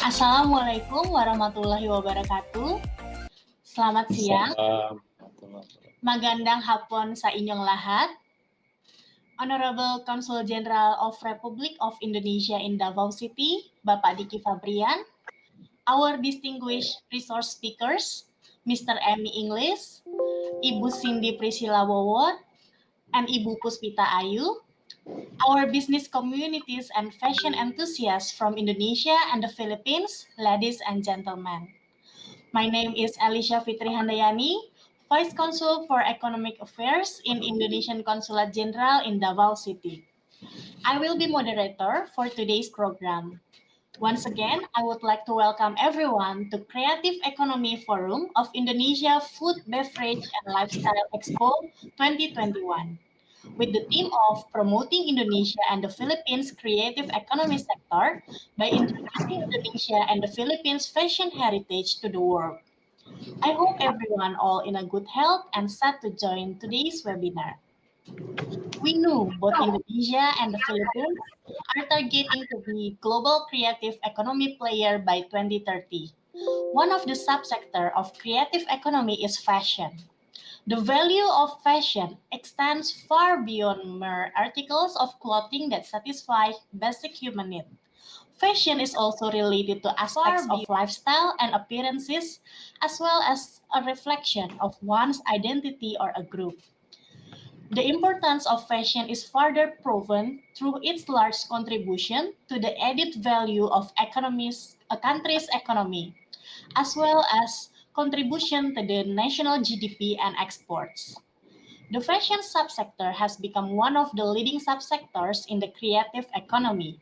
Assalamualaikum warahmatullahi wabarakatuh. Selamat siang. Magandang hapon sa inyong lahat. Honorable Consul General of Republic of Indonesia in Davao City, Bapak Diki Fabrian, our distinguished resource speakers, Mr. Emmy English, Ibu Cindy Priscilla Wowot, and Ibu Puspita Ayu, our business communities and fashion enthusiasts from Indonesia and the Philippines, ladies and gentlemen. My name is Alicia Fitri Handayani, Vice Consul for Economic Affairs in Indonesian Consulate General in Davao City. I will be moderator for today's program. Once again, I would like to welcome everyone to Creative Economy Forum of Indonesia Food, Beverage, and Lifestyle Expo 2021, with the theme of promoting Indonesia and the Philippines creative economy sector by introducing Indonesia and the Philippines fashion heritage to the world. I hope everyone all in a good health and set to join today's webinar. We know both Indonesia and the Philippines are targeting to be global creative economy player by 2030. One of the subsector of creative economy is fashion. The value of fashion extends far beyond mere articles of clothing that satisfy basic human needs. Fashion is also related to aspects of lifestyle and appearances, as well as a reflection of one's identity or a group. The importance of fashion is further proven through its large contribution to the added value of a country's economy, as well as contribution to the national GDP and exports. The fashion subsector has become one of the leading subsectors in the creative economy.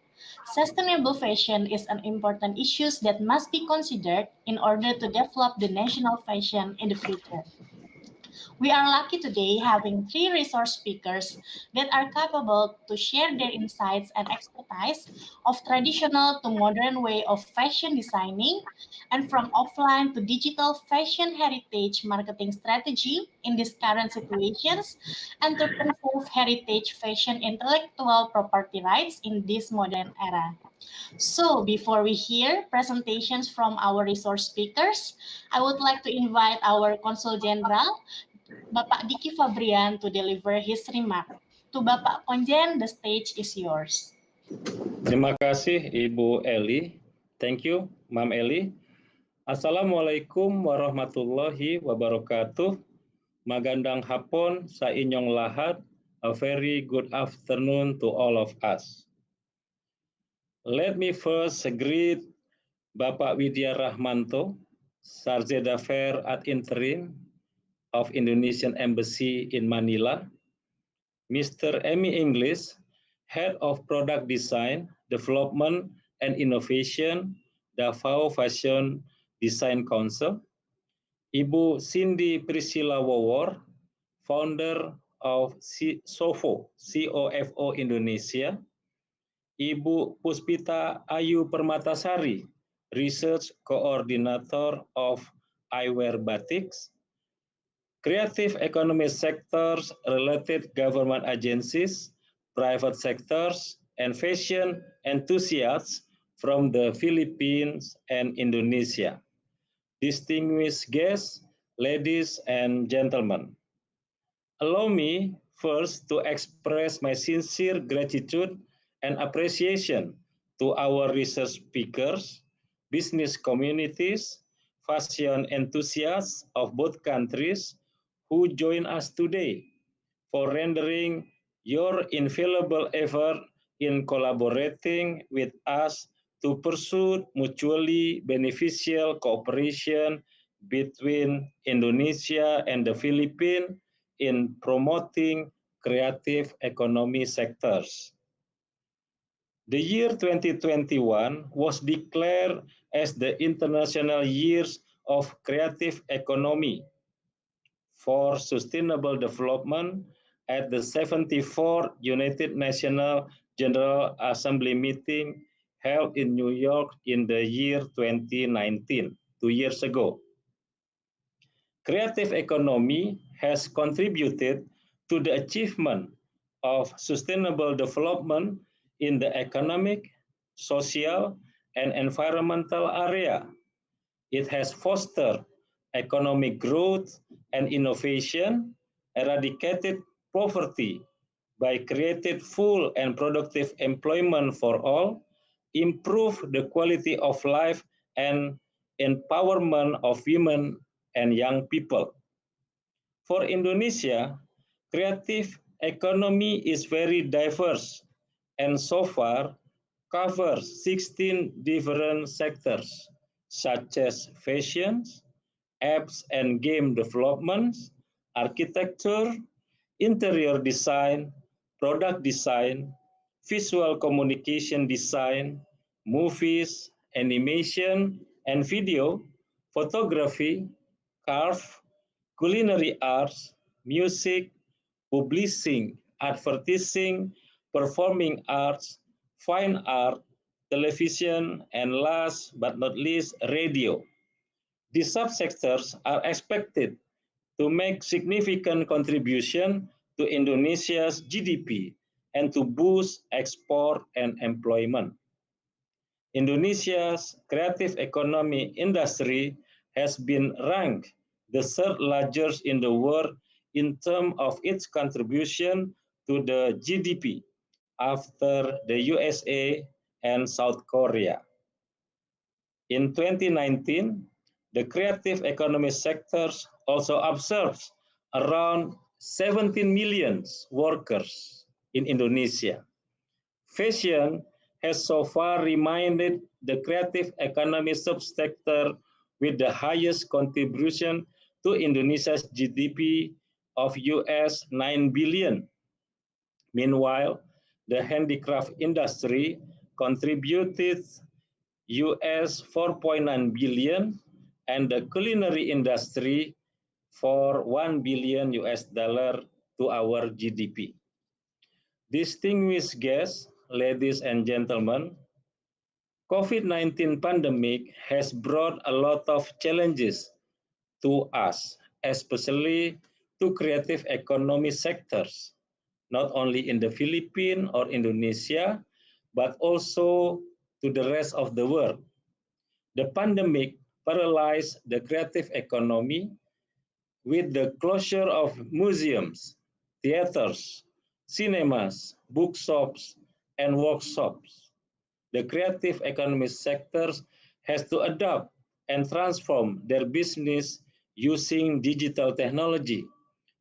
Sustainable fashion is an important issue that must be considered in order to develop the national fashion in the future. We are lucky today having three resource speakers that are capable to share their insights and expertise of traditional to modern way of fashion designing and from offline to digital fashion heritage marketing strategy in these current situations and to preserve heritage fashion intellectual property rights in this modern era. So before we hear presentations from our resource speakers, I would like to invite our Consul General Bapak Diki Fabrian to deliver his remark. To Bapak Konjen, the stage is yours. Terima kasih Ibu Eli. Thank you, Mam Eli. Assalamualaikum warahmatullahi wabarakatuh. Magandang hapon sa inyong lahat. A very good afternoon to all of us. Let me first greet Bapak Widya Rahmanto, Charge d'Affaires ad interim of Indonesian Embassy in Manila, Mr. Emmy English, Head of Product Design, Development and Innovation, Davao Fashion Design Council, Ibu Cindy Priscilla Wowor, Founder of COFO Indonesia, Ibu Puspita Ayu Permatasari, Research Coordinator of Eyewear Batiks, creative economy sectors, related government agencies, private sectors, and fashion enthusiasts from the Philippines and Indonesia. Distinguished guests, ladies and gentlemen, allow me first to express my sincere gratitude and appreciation to our research speakers, business communities, fashion enthusiasts of both countries who join us today for rendering your invaluable effort in collaborating with us to pursue mutually beneficial cooperation between Indonesia and the Philippines in promoting creative economy sectors. The year 2021 was declared as the International Years of Creative Economy for Sustainable Development at the 74th United Nations General Assembly meeting held in New York in the year 2019, 2 years ago. Creative economy has contributed to the achievement of sustainable development in the economic, social, and environmental area. It has fostered economic growth and innovation, eradicated poverty by creating full and productive employment for all, improved the quality of life and empowerment of women and young people. For Indonesia, creative economy is very diverse and so far covers 16 different sectors such as fashion, apps and game development, architecture, interior design, product design, visual communication design, movies, animation and video, photography, craft, culinary arts, music, publishing, advertising, performing arts, fine art, television, and last but not least, radio. These subsectors are expected to make significant contribution to Indonesia's GDP and to boost export and employment. Indonesia's creative economy industry has been ranked the third largest in the world in terms of its contribution to the GDP after the USA and South Korea. In 2019, the creative economy sectors also observes around 17 million workers in Indonesia. Fashion has so far remained the creative economy subsector with the highest contribution to Indonesia's GDP of US 9 billion. Meanwhile, the handicraft industry contributed US 4.9 billion and the culinary industry for 1 billion US dollar to our GDP. Distinguished guests, ladies and gentlemen, COVID-19 pandemic has brought a lot of challenges to us, especially to creative economy sectors, not only in the Philippines or Indonesia, but also to the rest of the world. The pandemic paralyzed the creative economy with the closure of museums, theaters, cinemas, bookshops, and workshops. The creative economy sectors has to adapt and transform their business using digital technology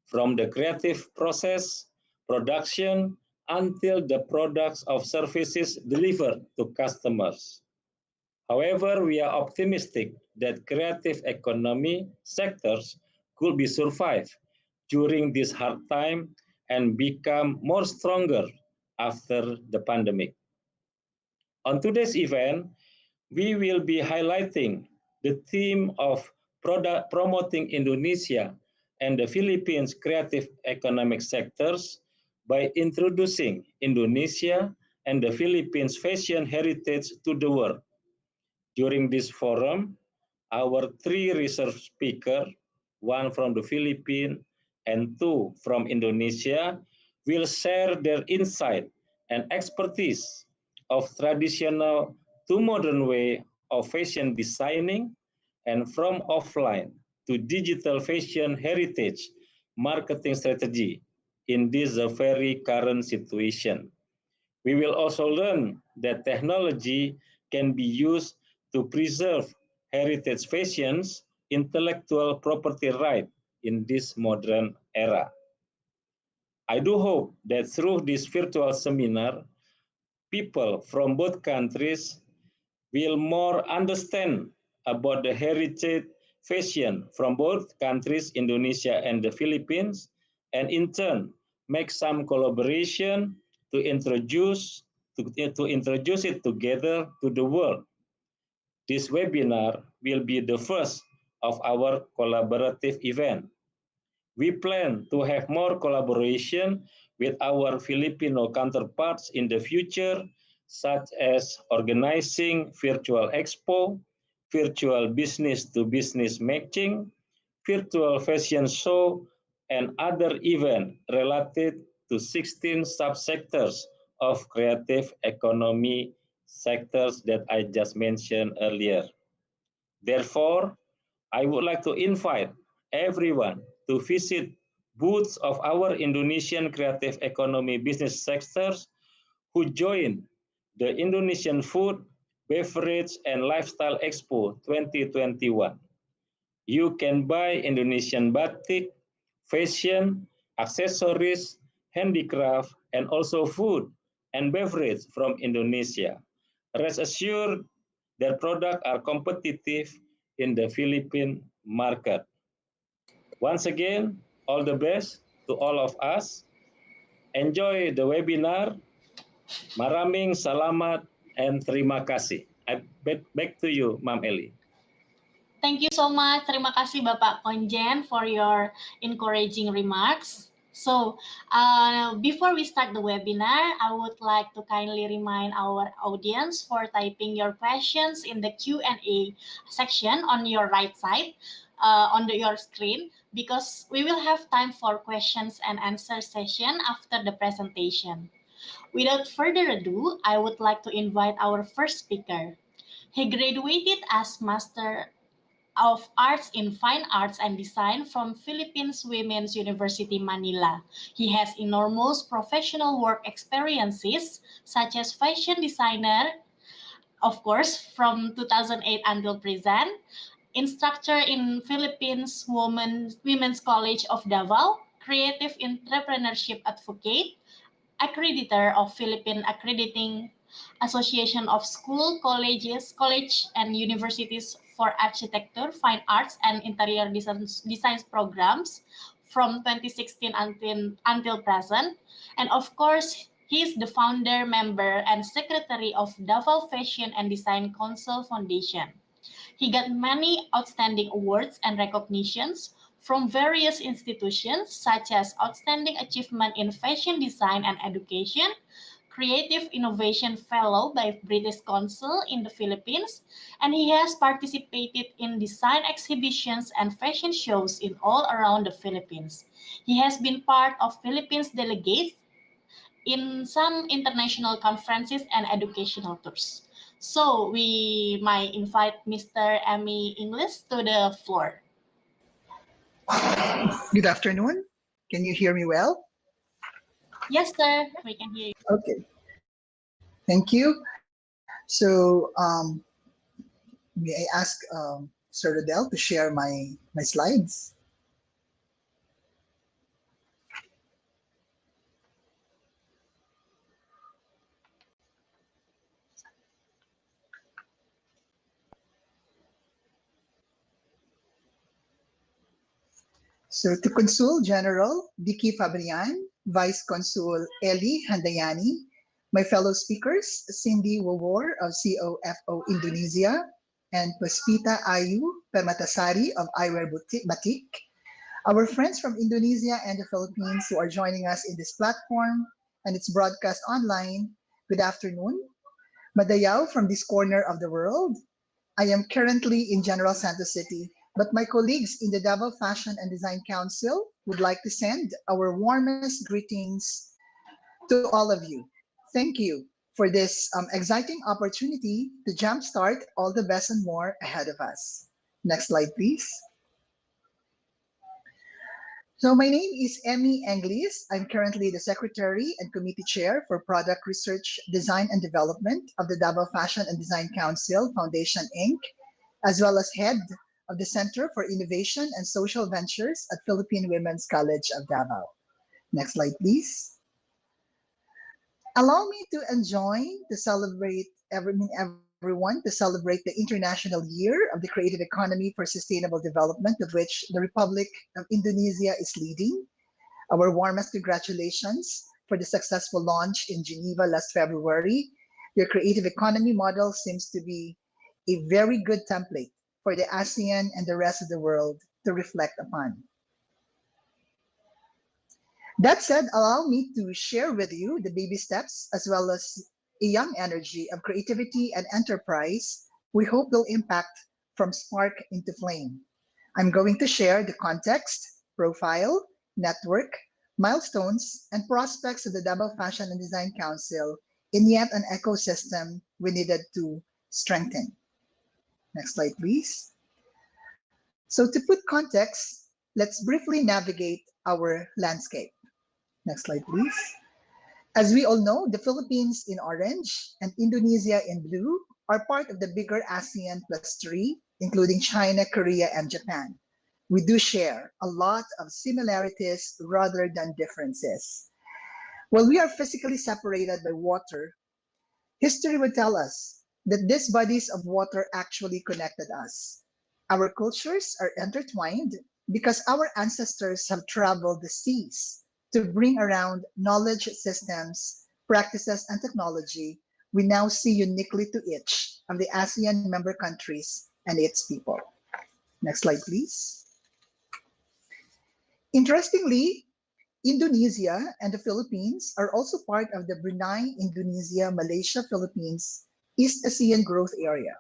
from the creative process, production, until the products of services delivered to customers. However, we are optimistic that creative economy sectors could be survive during this hard time and become more stronger after the pandemic. On today's event, we will be highlighting the theme of promoting Indonesia and the Philippines creative economic sectors by introducing Indonesia and the Philippines fashion heritage to the world. During this forum, our three research speakers, one from the Philippines and two from Indonesia, will share their insight and expertise of traditional to modern way of fashion designing and from offline to digital fashion heritage marketing strategy in this very current situation. We will also learn that technology can be used to preserve heritage fashions, intellectual property right in this modern era. I do hope that through this virtual seminar, people from both countries will more understand about the heritage fashion from both countries, Indonesia and the Philippines, and in turn make some collaboration to introduce it together to the world. This webinar will be the first of our collaborative event. We plan to have more collaboration with our Filipino counterparts in the future, such as organizing virtual expo, virtual business-to-business matching, virtual fashion show, and other events related to 16 subsectors of creative economy sectors that I just mentioned earlier. Therefore, I would like to invite everyone to visit booths of our Indonesian creative economy business sectors who join the Indonesian Food, Beverage, and Lifestyle Expo 2021. You can buy Indonesian batik, fashion, accessories, handicraft, and also food and beverage from Indonesia. Rest assured, their products are competitive in the Philippine market. Once again, all the best to all of us. Enjoy the webinar. Maraming salamat and terima kasih. Back to you, Ma'am Eli. Thank you so much. Terima kasih Bapak Konjen for your encouraging remarks. So, before we start the webinar, I would like to kindly remind our audience for typing your questions in the Q&A section on your right side on your screen, because we will have time for questions and answer session after the presentation. Without further ado, I would like to invite our first speaker. He graduated as Master of Arts in Fine Arts and Design from Philippines Women's University Manila. He has enormous professional work experiences such as fashion designer, of course, from 2008 until present, instructor in Philippines Women's College of Davao, creative entrepreneurship advocate, accreditor of Philippine Accrediting Association of School, College and Universities for Architecture, Fine Arts, and Interior Design programs from 2016 until present. And of course, he is the founder, member, and secretary of Davao Fashion and Design Council Foundation. He got many outstanding awards and recognitions from various institutions, such as Outstanding Achievement in Fashion Design and Education, Creative Innovation Fellow by British Council in the Philippines, and he has participated in design exhibitions and fashion shows in all around the Philippines. He has been part of Philippines delegates in some international conferences and educational tours. So we might invite Mr. Emmy Inglis to the floor. Good afternoon. Can you hear me well? Yes, sir, we can hear you. Okay, thank you. So, may I ask Sir Rodel to share my slides? So, to Consul General Vicky Fabrian, Vice Consul Eli Handayani, my fellow speakers, Cindy Wawor of COFO Indonesia, and Puspita Ayu Permatasari of Eyewear Batik, our friends from Indonesia and the Philippines who are joining us in this platform and its broadcast online, good afternoon. Madayao from this corner of the world. I am currently in General Santos City, but my colleagues in the Davao Fashion and Design Council would like to send our warmest greetings to all of you. Thank you for this exciting opportunity to jumpstart all the best and more ahead of us. Next slide, please. So my name is Emmy Anglis. I'm currently the Secretary and Committee Chair for Product Research, Design and Development of the Davao Fashion and Design Council Foundation, Inc., as well as Head of the Center for Innovation and Social Ventures at Philippine Women's College of Davao. Next slide, please. Allow me to enjoin to celebrate everyone to celebrate the International Year of the Creative Economy for Sustainable Development, of which the Republic of Indonesia is leading. Our warmest congratulations for the successful launch in Geneva last February. Your creative economy model seems to be a very good template for the ASEAN and the rest of the world to reflect upon. That said, allow me to share with you the baby steps as well as a young energy of creativity and enterprise we hope will impact from spark into flame. I'm going to share the context, profile, network, milestones, and prospects of the Davao Fashion and Design Council in yet an ecosystem we needed to strengthen. Next slide, please. So to put context, let's briefly navigate our landscape. Next slide, please. As we all know, the Philippines in orange and Indonesia in blue are part of the bigger ASEAN plus three, including China, Korea, and Japan. We do share a lot of similarities rather than differences. While we are physically separated by water, history would tell us that these bodies of water actually connected us. Our cultures are intertwined because our ancestors have traveled the seas to bring around knowledge systems, practices, and technology we now see uniquely to each of the ASEAN member countries and its people. Next slide, please. Interestingly, Indonesia and the Philippines are also part of the Brunei, Indonesia, Malaysia, Philippines East ASEAN growth area.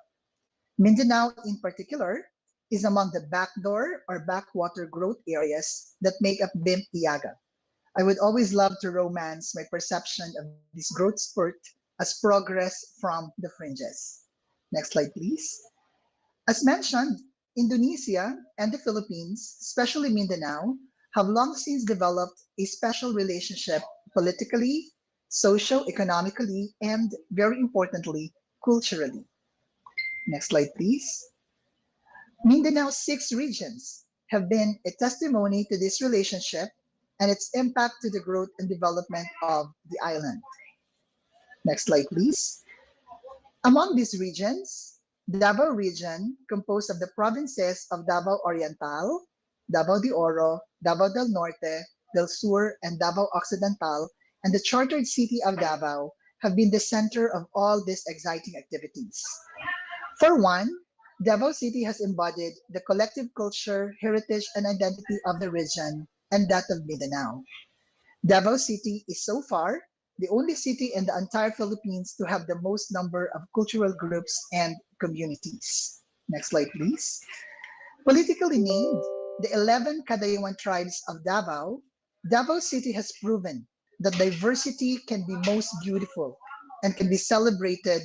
Mindanao, in particular, is among the backdoor or backwater growth areas that make up BIM Iaga. I would always love to romance my perception of this growth spurt as progress from the fringes. Next slide, please. As mentioned, Indonesia and the Philippines, especially Mindanao, have long since developed a special relationship politically, socio-economically, and very importantly, culturally. Next slide, please. Mindanao's 6 regions have been a testimony to this relationship and its impact to the growth and development of the island. Next slide, please. Among these regions, Davao region, composed of the provinces of Davao Oriental, Davao de Oro, Davao del Norte, del Sur, and Davao Occidental, and the chartered city of Davao have been the center of all these exciting activities. For one, Davao City has embodied the collective culture, heritage, and identity of the region and that of Mindanao. Davao City is so far the only city in the entire Philippines to have the most number of cultural groups and communities. Next slide, please. Politically named the 11 Kadayawan tribes of Davao, Davao City has proven that diversity can be most beautiful and can be celebrated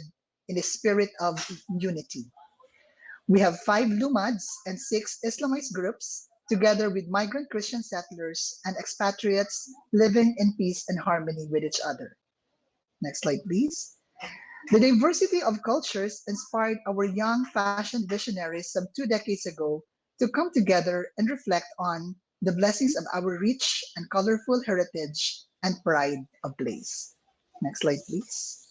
in a spirit of unity. We have 5 Lumads and 6 Islamist groups, together with migrant Christian settlers and expatriates living in peace and harmony with each other. Next slide, please. The diversity of cultures inspired our young fashion visionaries some 2 decades ago to come together and reflect on the blessings of our rich and colorful heritage and pride of place. Next slide, please.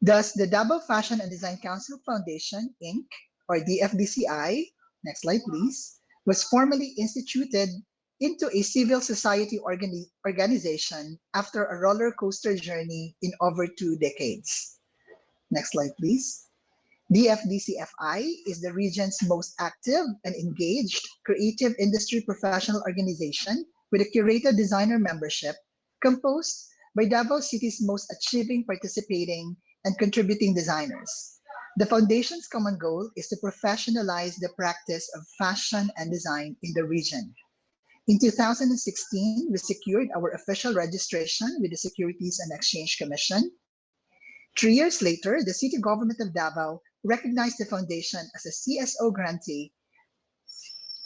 Thus, the Davao Fashion and Design Council Foundation, Inc., or DFDCI, next slide please, was formally instituted into a civil society organization after a roller coaster journey in over 2 decades. Next slide please. DFDCFI is the region's most active and engaged creative industry professional organization with a curated designer membership composed by Davao City's most achieving, participating, and contributing designers. The foundation's common goal is to professionalize the practice of fashion and design in the region. In 2016, we secured our official registration with the Securities and Exchange Commission. 3 years later, the city government of Davao recognized the foundation as a CSO grantee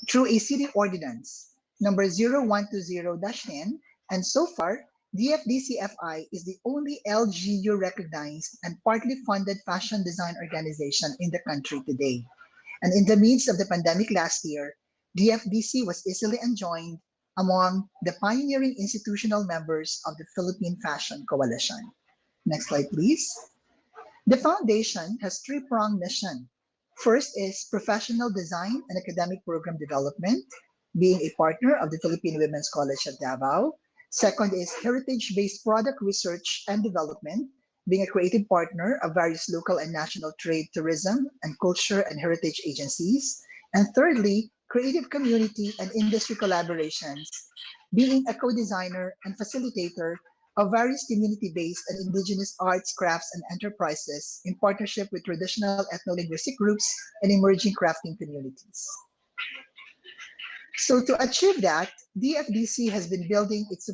through a city ordinance, number 0120-10, and so far, DFDCFI is the only LGU recognized and partly funded fashion design organization in the country today. And in the midst of the pandemic last year, DFDC was easily enjoined among the pioneering institutional members of the Philippine Fashion Coalition. Next slide, please. The foundation has 3-pronged mission. First is professional design and academic program development, being a partner of the Philippine Women's College of Davao. Second is heritage-based product research and development, being a creative partner of various local and national trade, tourism, and culture and heritage agencies. And thirdly, creative community and industry collaborations, being a co-designer and facilitator of various community-based and indigenous arts, crafts, and enterprises in partnership with traditional ethno-linguistic groups and emerging crafting communities. So to achieve that, DFDC has been building its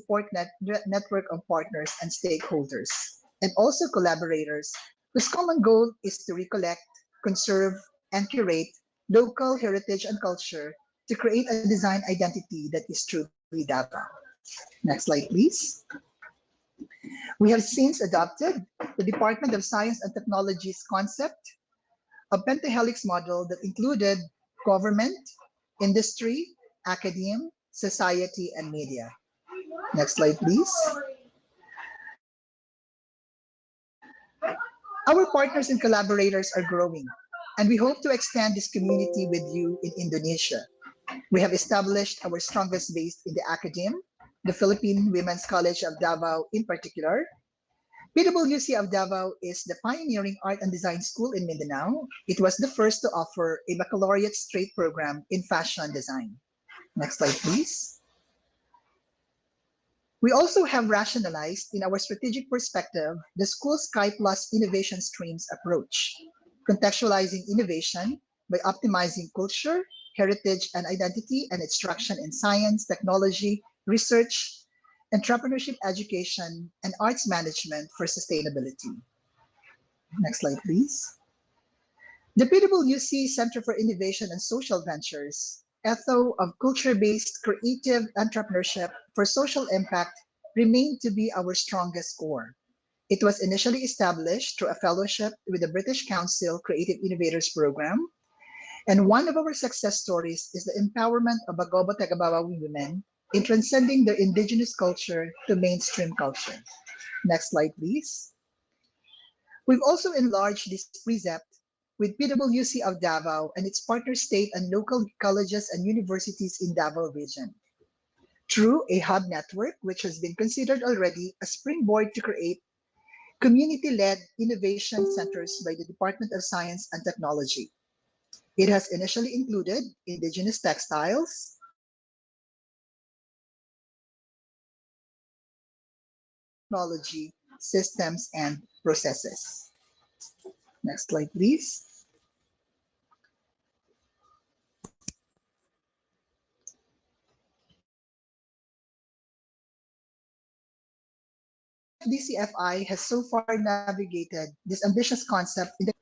network of partners and stakeholders, and also collaborators, whose common goal is to recollect, conserve, and curate local heritage and culture to create a design identity that is truly Davao. Next slide, please. We have since adopted the Department of Science and Technology's concept of pentahelix model that included government, industry, academe, society, and media. Next slide, please. Our partners and collaborators are growing, and we hope to extend this community with you in Indonesia. We have established our strongest base in the academe, the Philippine Women's College of Davao in particular. PWC of Davao is the pioneering art and design school in Mindanao. It was the first to offer a baccalaureate straight program in fashion design. Next slide, please. We also have rationalized in our strategic perspective the school Sky Plus innovation streams approach, contextualizing innovation by optimizing culture, heritage, and identity and instruction in science, technology, research, entrepreneurship education, and arts management for sustainability. Next slide, please. The PWC Center for Innovation and Social Ventures, ethos of culture-based creative entrepreneurship for social impact, remained to be our strongest core. It was initially established through a fellowship with the British Council Creative Innovators Program, and one of our success stories is the empowerment of Bagobo Tagabawi women in transcending their indigenous culture to mainstream culture. Next slide, please. We've also enlarged this precept with PWC of Davao and its partner state and local colleges and universities in Davao region. Through a hub network, which has been considered already a springboard to create community-led innovation centers by the Department of Science and Technology. It has initially included indigenous textiles, technology, systems, and processes. Next slide, please. DCFI has so far navigated this ambitious concept in the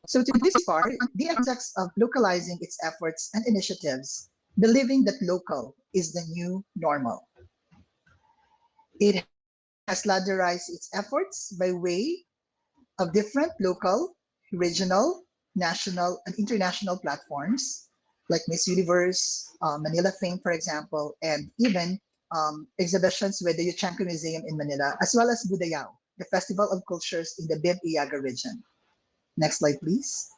so to this part, the context of localizing its efforts and initiatives, believing that local is the new normal. It has ladderized its efforts by way of different local, regional, national, and international platforms like Miss Universe, Manila Fame, for example, and even exhibitions with the Yuchangco Museum in Manila, as well as Budayao, the Festival of Cultures in the Bib-Iaga region. Next slide, please.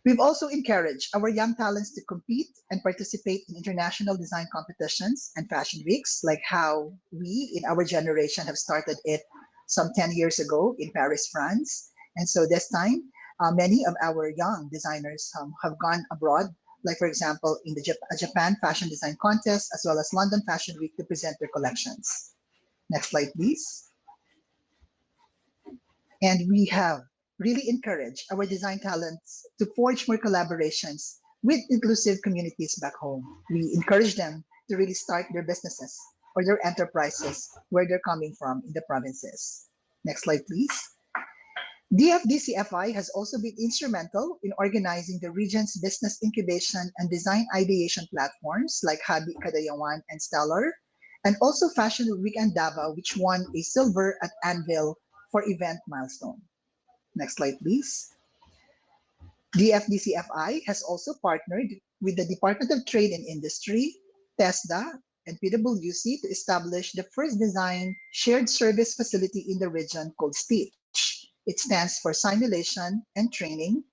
We've also encouraged our young talents to compete and participate in international design competitions and fashion weeks, like how we in our generation have started it some 10 years ago in Paris, France. And so this time, many of our young designers have gone abroad, like for example, in the Japan Fashion Design Contest, as well as London Fashion Week to present their collections. Next slide, please. And we have really encouraged our design talents to forge more collaborations with inclusive communities back home. We encourage them to really start their businesses or their enterprises where they're coming from in the provinces. Next slide, please. DFDCFI has also been instrumental in organizing the region's business incubation and design ideation platforms like Habi Kadayawan and Stellar, and also Fashion Week and Davao, which won a silver at Anvil for event milestone. Next slide, please. DFDCFI has also partnered with the Department of Trade and Industry, TESDA, and PWC to establish the first design shared service facility in the region called STEACH. It stands for Simulation and Training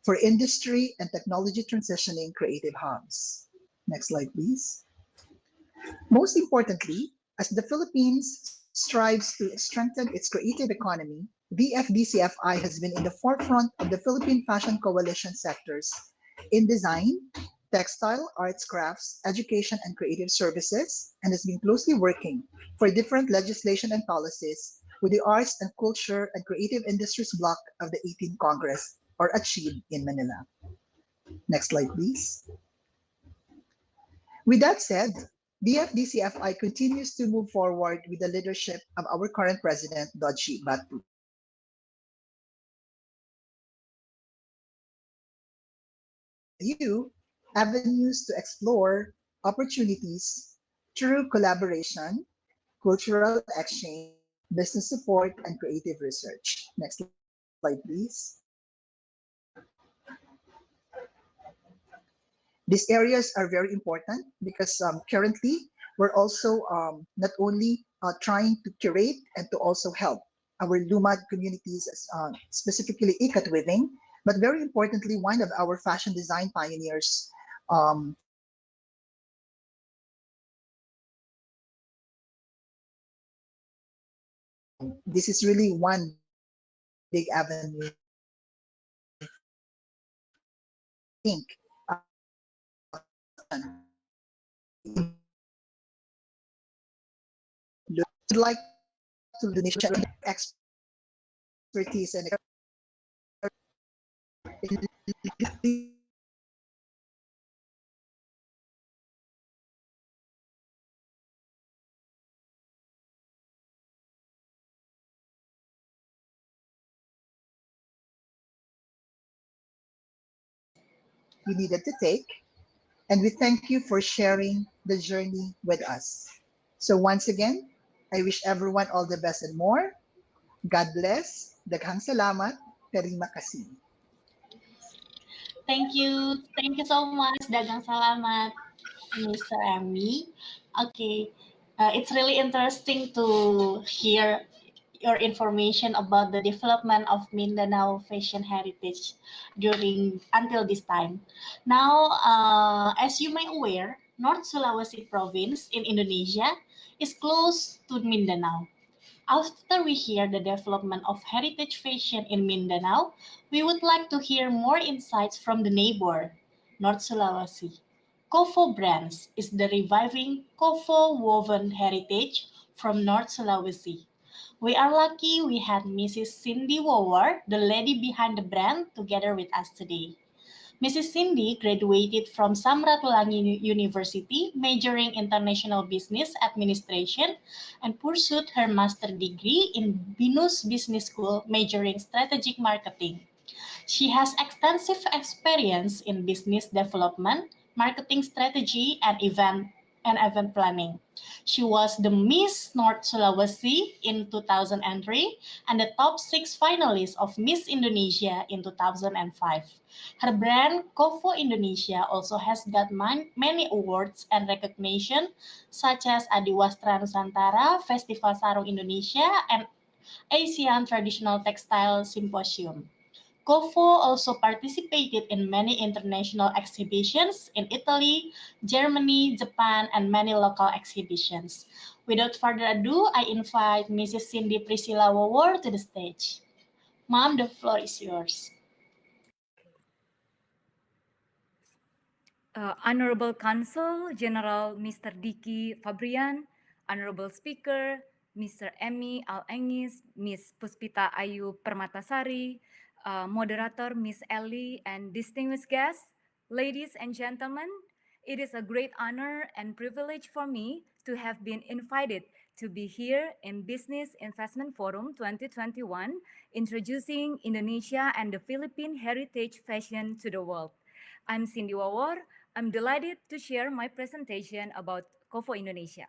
for Industry and Technology Transitioning Creative Hubs. Next slide, please. Most importantly, as the Philippines strives to strengthen its creative economy, the FDCFI has been in the forefront of the Philippine Fashion Coalition sectors in design, textile, arts, crafts, education, and creative services, and has been closely working for different legislation and policies with the Arts and Culture and Creative Industries Bloc of the 18th Congress, or ACHIEVE in Manila. Next slide, please. With that said, BFDCFI continues to move forward with the leadership of our current president, Dodji Batu. You avenues to explore opportunities through collaboration, cultural exchange, business support, and creative research. Next slide, please. These areas are very important because currently we're also not only trying to curate and to also help our Lumad communities, specifically ikat weaving, but very importantly, one of our fashion design pioneers from this is really one big avenue for us to think would like to Indonesia expertise and we needed to take. And we thank you for sharing the journey with us. So once again, I wish everyone all the best and more. God bless. Daghang salamat. Terima kasih. Thank you. Thank you so much, Dagang Salamat, Mr. Emmy. Okay, it's really interesting to hear your information about the development of Mindanao fashion heritage during until this time. Now, as you may aware, North Sulawesi province in Indonesia is close to Mindanao. After we hear the development of heritage fashion in Mindanao, we would like to hear more insights from the neighbor, North Sulawesi. Kofo Brands is the reviving Kofo woven heritage from North Sulawesi. We are lucky we had Mrs. Cindy Wawar, the lady behind the brand, together with us today. Mrs. Cindy graduated from Samratulangi University, majoring International Business Administration, and pursued her master degree in Binus Business School, majoring Strategic Marketing. She has extensive experience in business development, marketing strategy, and event planning. She was the Miss North Sulawesi in 2003 and the top 6 finalists of Miss Indonesia in 2005. Her brand, Kofo Indonesia, also has got many awards and recognition, such as Adiwastra Nusantara, Festival Sarung Indonesia, and Asian Traditional Textile Symposium. Kofo also participated in many international exhibitions in Italy, Germany, Japan, and many local exhibitions. Without further ado, I invite Mrs. Cindy Priscilla Wawor to the stage. Mom, the floor is yours. Honorable Consul General Mr. Diki Fabrian, Honorable Speaker Mr. Emmy Al-Engis, Ms. Puspita Ayu Permatasari, Moderator Ms. Ellie, and distinguished guests, ladies and gentlemen, it is a great honor and privilege for me to have been invited to be here in Business Investment Forum 2021, introducing Indonesia and the Philippine heritage fashion to the world. I'm Cindy Wawor. I'm delighted to share my presentation about Kofo Indonesia.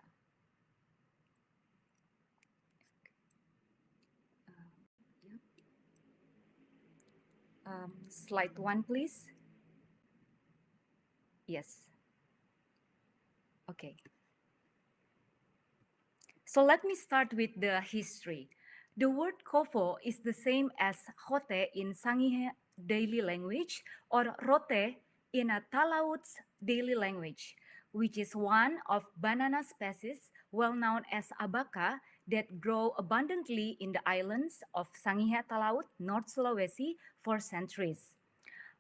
Slide 1, please. Yes. Okay. So let me start with the history. The word Kofo is the same as Hote in Sangihe daily language or Rote in a Talaut's daily language, which is one of banana species well known as abaca that grow abundantly in the islands of Sangihe Talaut, North Sulawesi for centuries.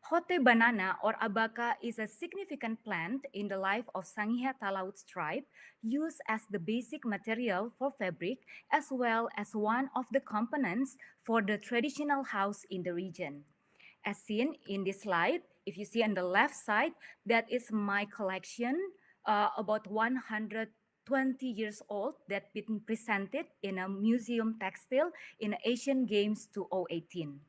Hote banana or abaca is a significant plant in the life of Sangihe Talaut tribe, used as the basic material for fabric as well as one of the components for the traditional house in the region. As seen in this slide, if you see on the left side, that is my collection, about 120 years old, that been presented in a museum textile in Asian Games 2018.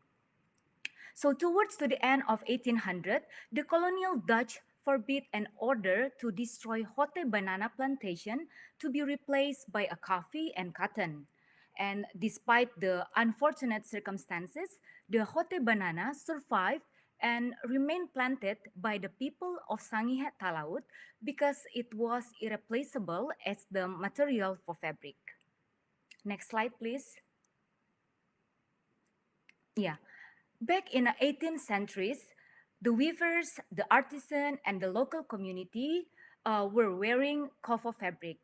So towards to the end of 1800, the colonial Dutch forbid an order to destroy Hote banana plantation to be replaced by a coffee and cotton. And despite the unfortunate circumstances, the Hote banana survived and remained planted by the people of Sangihe Talaut because it was irreplaceable as the material for fabric. Next slide, please. Yeah. Back in the 18th centuries, the weavers, the artisan, and the local community were wearing kofo fabric.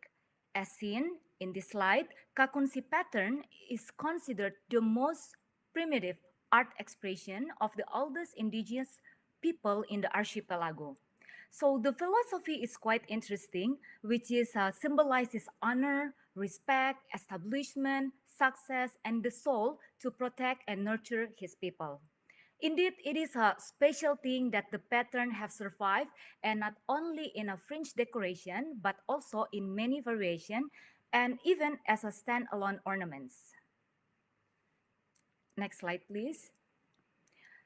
As seen in this slide, kakunsi pattern is considered the most primitive art expression of the oldest indigenous people in the archipelago. So the philosophy is quite interesting, which is symbolizes honor, respect, establishment, success, and the soul to protect and nurture his people. Indeed, it is a special thing that the pattern have survived, and not only in a fringe decoration, but also in many variation, and even as a standalone ornaments. Next slide, please.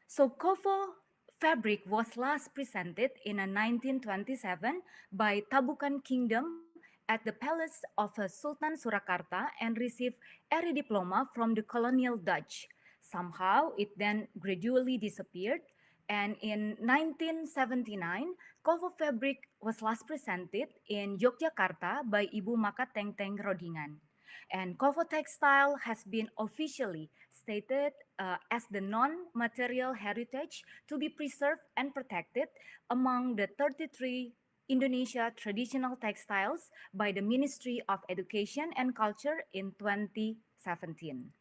So kofo fabric was last presented in a 1927 by Tabukan Kingdom at the palace of Sultan Surakarta and received Eri diploma from the colonial Dutch. Somehow it then gradually disappeared, and in 1979 kofo fabric was last presented in Yogyakarta by Ibu Maka Teng Teng Rodingan. And Kovo textile has been officially stated as the non-material heritage to be preserved and protected among the 33 Indonesia traditional textiles by the Ministry of Education and Culture in 2017.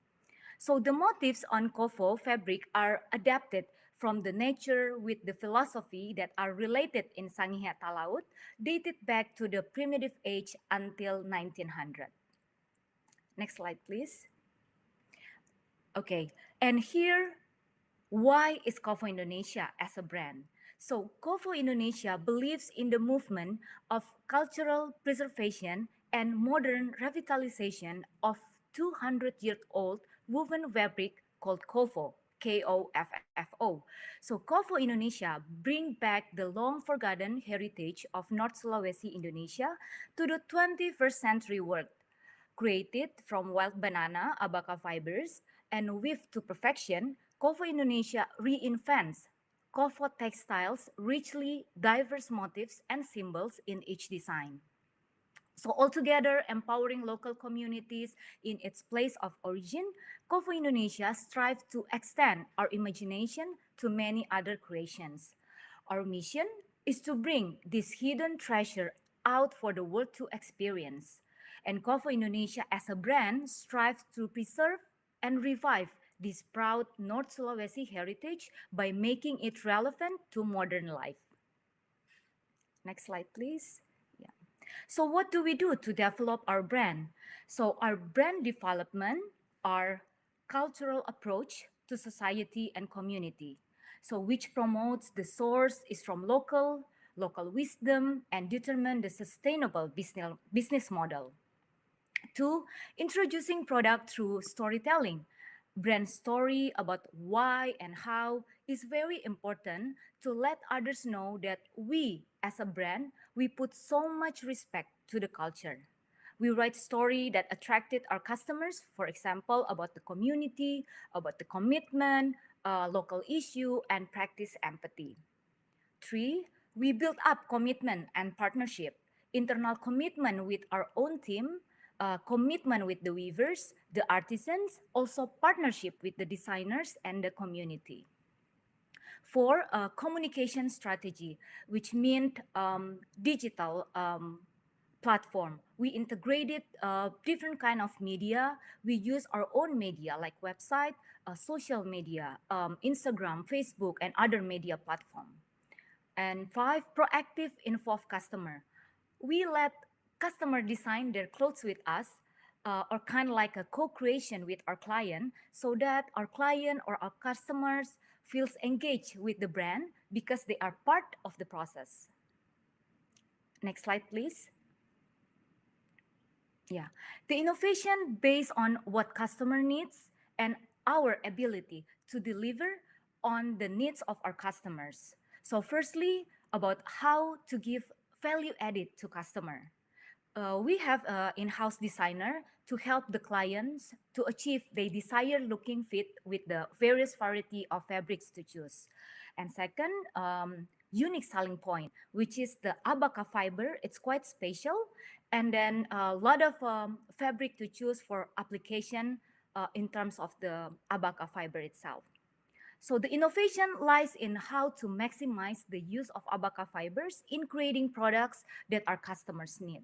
So the motifs on Kovo fabric are adapted from the nature with the philosophy that are related in Sangihe Talaut, dated back to the primitive age until 1900. Next slide, please. Okay, and here, why is Kovo Indonesia as a brand? So Kovo Indonesia believes in the movement of cultural preservation and modern revitalization of 200-year-old woven fabric called Kovo, Koffo. So Kovo Indonesia bring back the long forgotten heritage of North Sulawesi, Indonesia to the 21st century world, created from wild banana abaca fibers and weaved to perfection. Kovo Indonesia reinvents Kovo textiles, richly diverse motifs and symbols in each design. So altogether, empowering local communities in its place of origin, Kovo Indonesia strives to extend our imagination to many other creations. Our mission is to bring this hidden treasure out for the world to experience. And Kovo Indonesia as a brand strives to preserve and revive this proud North Sulawesi heritage by making it relevant to modern life. Next slide, please. Yeah. So what do we do to develop our brand? So our brand development, our cultural approach to society and community. So which promotes the source is from local wisdom, and determine the sustainable business model. Two, introducing product through storytelling. Brand story about why and how is very important to let others know that we, as a brand, we put so much respect to the culture. We write story that attracted our customers, for example, about the community, about the commitment, local issue, and practice empathy. Three, we build up commitment and partnership, internal commitment with our own team, commitment with the weavers, the artisans, also partnership with the designers and the community. Four, communication strategy, which meant digital platform. We integrated different kind of media. We use our own media like website, social media, Instagram, Facebook, and other media platform. And five, proactive involve customer. We let customer design their clothes with us, or kind of like a co-creation with our client, so that our client or our customers feels engaged with the brand because they are part of the process. Next slide, please. Yeah, the innovation based on what customer needs and our ability to deliver on the needs of our customers. So firstly, about how to give value added to customer. We have an in-house designer to help the clients to achieve their desired looking fit with the various variety of fabrics to choose. And second, unique selling point, which is the abaca fiber. It's quite special, and then a lot of fabric to choose for application in terms of the abaca fiber itself. So the innovation lies in how to maximize the use of abaca fibers in creating products that our customers need.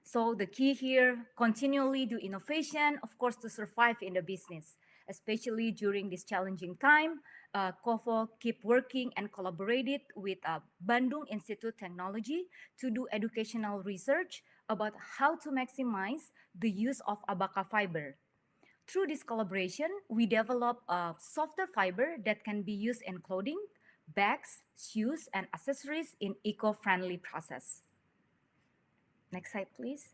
So the key here, continually do innovation, of course, to survive in the business, especially during this challenging time. KOFO keep working and collaborated with Bandung Institute Technology to do educational research about how to maximize the use of abaca fiber. Through this collaboration, we develop a softer fiber that can be used in clothing, bags, shoes, and accessories in eco-friendly process. Next slide, please.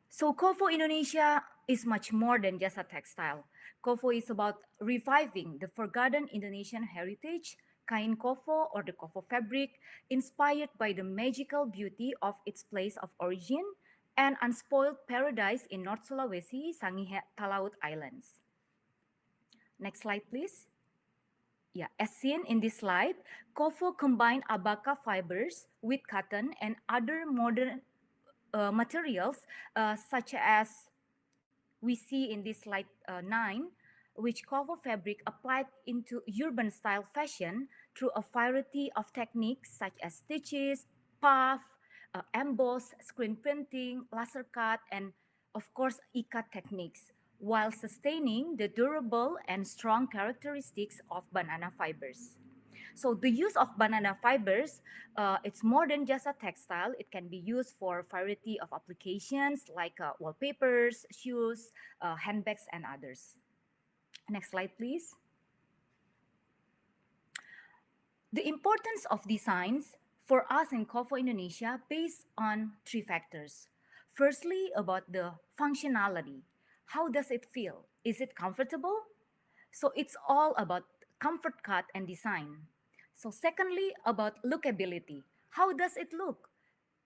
So KOFO Indonesia is much more than just a textile. KOFO is about reviving the forgotten Indonesian heritage, kain KOFO or the KOFO fabric, inspired by the magical beauty of its place of origin and unspoiled paradise in North Sulawesi, Sangihe, Talaut Islands. Next slide, please. Yeah, as seen in this slide, KOFO combine abaca fibers with cotton and other modern materials such as we see in this slide 9, which KOFO fabric applied into urban style fashion through a variety of techniques such as stitches, puff, emboss, screen printing, laser cut, and of course ikat techniques, while sustaining the durable and strong characteristics of banana fibers. So the use of banana fibers, it's more than just a textile. It can be used for a variety of applications like wallpapers, shoes, handbags, and others. Next slide, please. The importance of designs for us in KOFO Indonesia based on three factors. Firstly, about the functionality. How does it feel? Is it comfortable? So it's all about comfort cut and design. So secondly, about lookability. How does it look?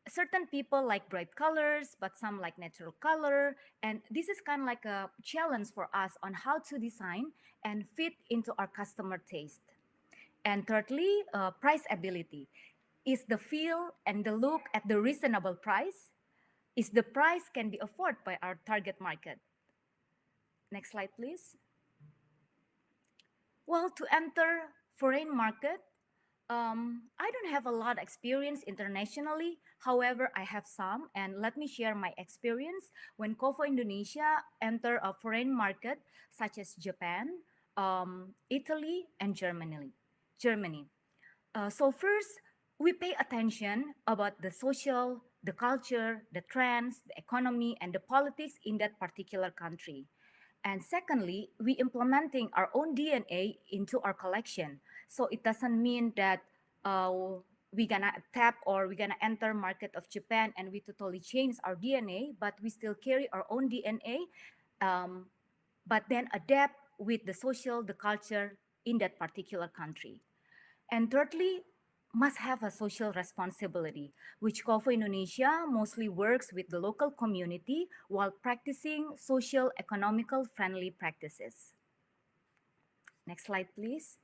Certain people like bright colors, but some like natural color. And this is kind of like a challenge for us on how to design and fit into our customer taste. And thirdly, price ability. Is the feel and the look at the reasonable price? Is the price can be afforded by our target market? Next slide, please. Well, to enter foreign market, I don't have a lot of experience internationally. However, I have some, and let me share my experience when KOFO Indonesia enter a foreign market such as Japan, Italy, and Germany. So first, we pay attention about the social, the culture, the trends, the economy, and the politics in that particular country. And secondly, we implementing our own DNA into our collection. So it doesn't mean that we're gonna tap or we're gonna enter market of Japan and we totally change our DNA, but we still carry our own DNA, but then adapt with the social, the culture in that particular country. And thirdly, must have a social responsibility, which KOFO Indonesia mostly works with the local community while practicing social economical friendly practices. Next slide, please.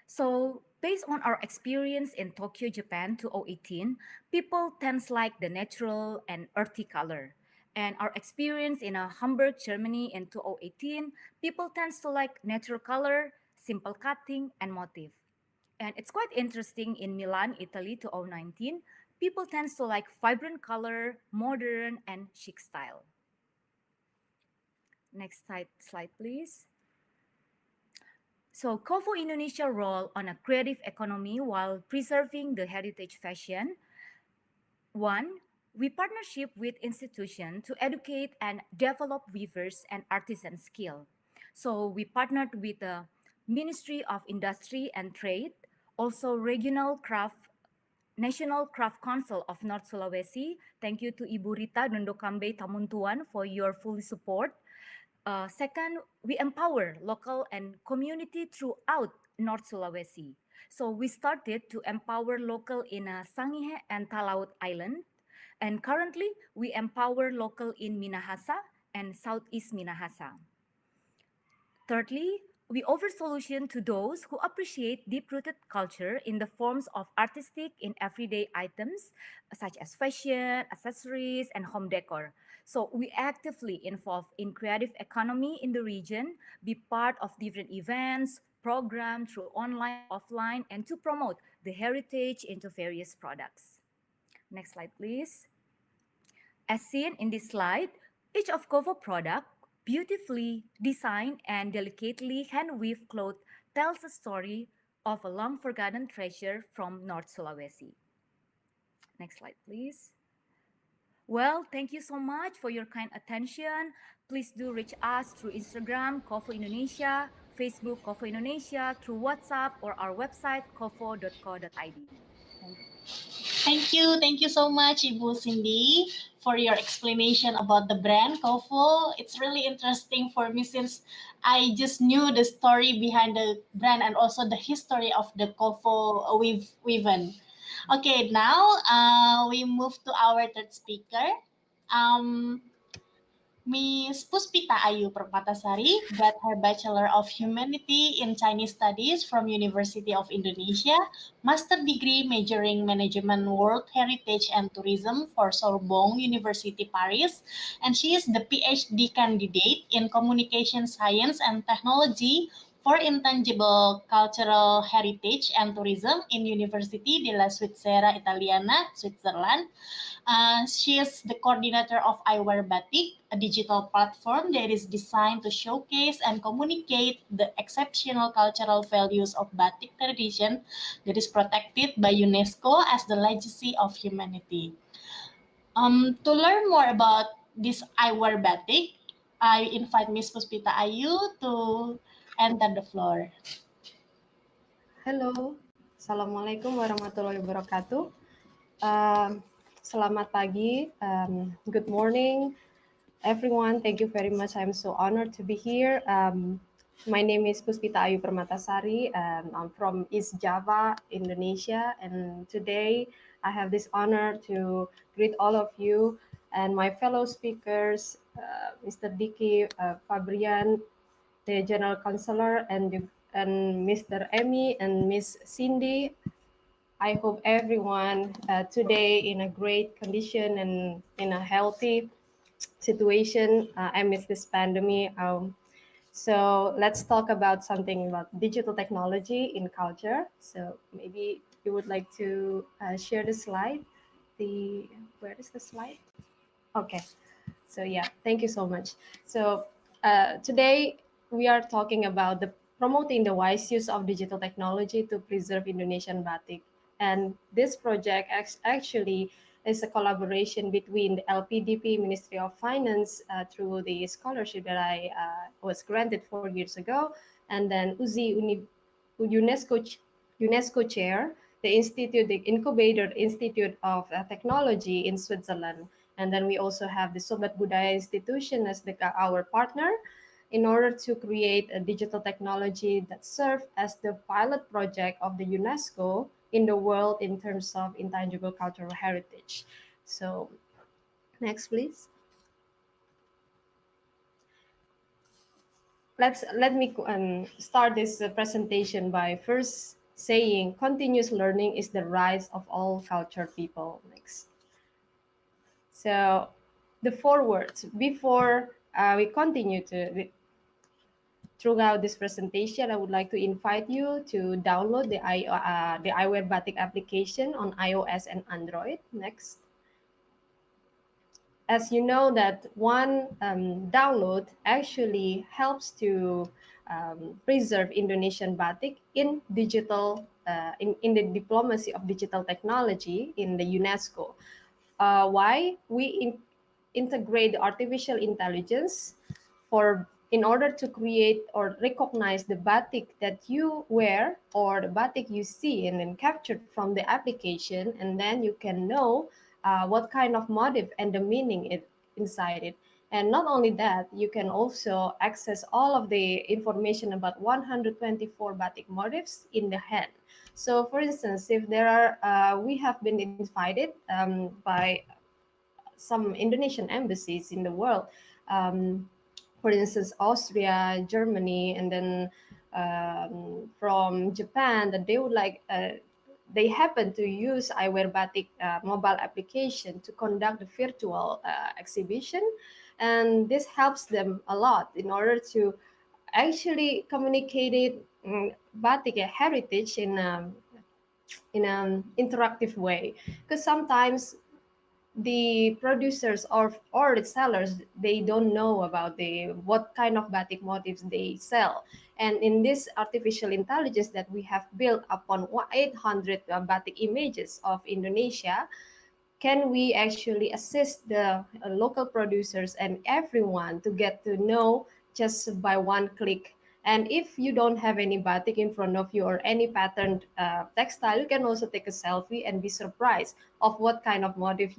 So based on our experience in Tokyo, Japan 2018, people tends like the natural and earthy color. And our experience in Hamburg, Germany in 2018, people tends to like natural color, simple cutting, and motif. And it's quite interesting in Milan, Italy 2019, people tends to like vibrant color, modern, and chic style. Next slide, please. So KOFO Indonesia role on a creative economy while preserving the heritage fashion. One, we partnership with institutions to educate and develop weavers and artisan skill. So we partnered with the Ministry of Industry and Trade, also National Craft Council of North Sulawesi. Thank you to Ibu Rita Dondokambe Tamuntuan for your full support. Second, we empower local and community throughout North Sulawesi. So we started to empower local in Sangihe and Talaut Island. And currently, we empower local in Minahasa and Southeast Minahasa. Thirdly, we offer solution to those who appreciate deep-rooted culture in the forms of artistic in everyday items such as fashion, accessories, and home decor. So we actively involve in creative economy in the region, be part of different events, programs through online or offline, and to promote the heritage into various products. Next slide, please. As seen in this slide, each of Kovo product, beautifully designed and delicately hand-weaved cloth, tells a story of a long-forgotten treasure from North Sulawesi. Next slide, please. Well, thank you so much for your kind attention. Please do reach us through Instagram, Kovo Indonesia, Facebook, Kovo Indonesia, through WhatsApp or our website, kovo.co.id. Thank you. Thank you so much, Ibu Cindy, for your explanation about the brand Kovo. It's really interesting for me since I just knew the story behind the brand and also the history of the Kovo weaven. Okay, now we move to our third speaker. Miss Puspita Ayu Permatasari got her Bachelor of Humanity in Chinese Studies from University of Indonesia, master degree majoring Management World Heritage and Tourism for Sorbonne University Paris, and she is the PhD candidate in Communication Science and Technology for Intangible Cultural Heritage and Tourism in University della Svizzera Italiana, Switzerland. She is the coordinator of Eyewear Batik, a digital platform that is designed to showcase and communicate the exceptional cultural values of batik tradition that is protected by UNESCO as the legacy of humanity. To learn more about this Eyewear Batik, I invite Ms. Puspita Ayu to enter the floor. Halo, Assalamualaikum warahmatullahi wabarakatuh. Selamat pagi, good morning, everyone. Thank you very much. I'm so honored to be here. My name is Puspita Ayu Permatasari, and I'm from East Java, Indonesia. And today I have this honor to greet all of you and my fellow speakers, Mr. Diki Fabrian, the General Counselor, and Mr. Emmy and Miss Cindy. I hope everyone today in a great condition and in a healthy situation amidst this pandemic. So let's talk about something about digital technology in culture. So maybe you would like to share the slide. Where is the slide? Okay. So yeah, thank you so much. So today we are talking about the promoting the wise use of digital technology to preserve Indonesian batik. And this project actually is a collaboration between the LPDP Ministry of Finance through the scholarship that I was granted 4 years ago, and then UNESCO chair, the Incubator Institute of Technology in Switzerland. And then we also have the Sobat Budaya Institution as our partner in order to create a digital technology that serves as the pilot project of the UNESCO in the world in terms of intangible cultural heritage. So next, please. Let me start this presentation by first saying continuous learning is the rise of all cultured people. Next. So the forewords before we continue throughout this presentation, I would like to invite you to download the Eyewear Batik application on iOS and Android. Next. As you know that one download actually helps to preserve Indonesian batik in digital, in the diplomacy of digital technology in the UNESCO. Why? We integrate artificial intelligence for in order to create or recognize the batik that you wear or the batik you see and then captured from the application, and then you can know what kind of motif and the meaning inside it. And not only that, you can also access all of the information about 124 batik motifs in the hand. So for instance, if there are, we have been invited by some Indonesian embassies in the world, for instance, Austria, Germany, and then from Japan, that they would like, they happen to use iWear Batik mobile application to conduct the virtual exhibition. And this helps them a lot in order to actually communicate it, batik heritage in an interactive way. Because sometimes the producers or the sellers, they don't know about the what kind of batik motifs they sell. And in this artificial intelligence that we have built upon 800 batik images of Indonesia, can we actually assist the local producers and everyone to get to know just by one click. And if you don't have any batik in front of you or any patterned textile, you can also take a selfie and be surprised of what kind of motif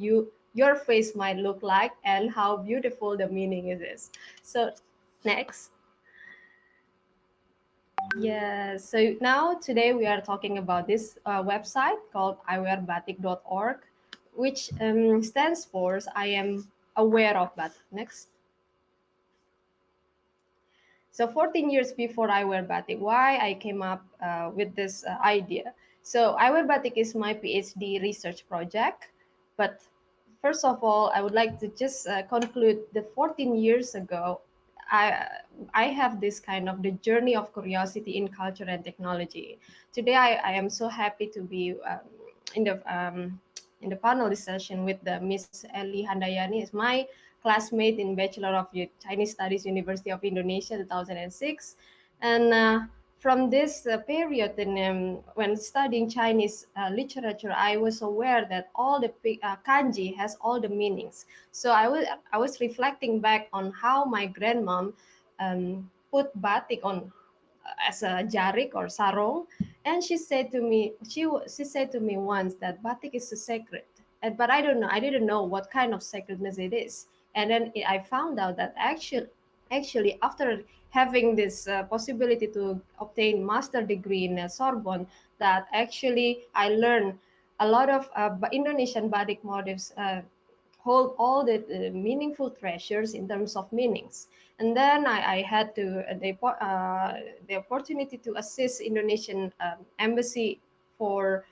your face might look like and how beautiful the meaning is. So next. Yes, so now today we are talking about this website called iwearbatik.org, which stands for I am aware of batik. Next. So 14 years before I Wear Batik, why I came up with this idea. So I Wear Batik is my PhD research project. But first of all, I would like to just conclude the 14 years ago, I, I have this kind of the journey of curiosity in culture and technology. Today, I am so happy to be in the um, in the panel session with the Miss Eli Handayani, is my classmate in Bachelor of Chinese Studies, University of Indonesia, 2006. And from this period, and when studying Chinese literature, I was aware that all the kanji has all the meanings. So I was reflecting back on how my grandmom put batik on as a jarik or sarong, and she said to me, she said to me once that batik is a sacred, but I didn't know what kind of sacredness it is. And then I found out that actually after having this possibility to obtain master degree in Sorbonne, that actually I learned a lot of Indonesian batik motifs hold all the meaningful treasures in terms of meanings. And then I had to the opportunity to assist Indonesian embassy for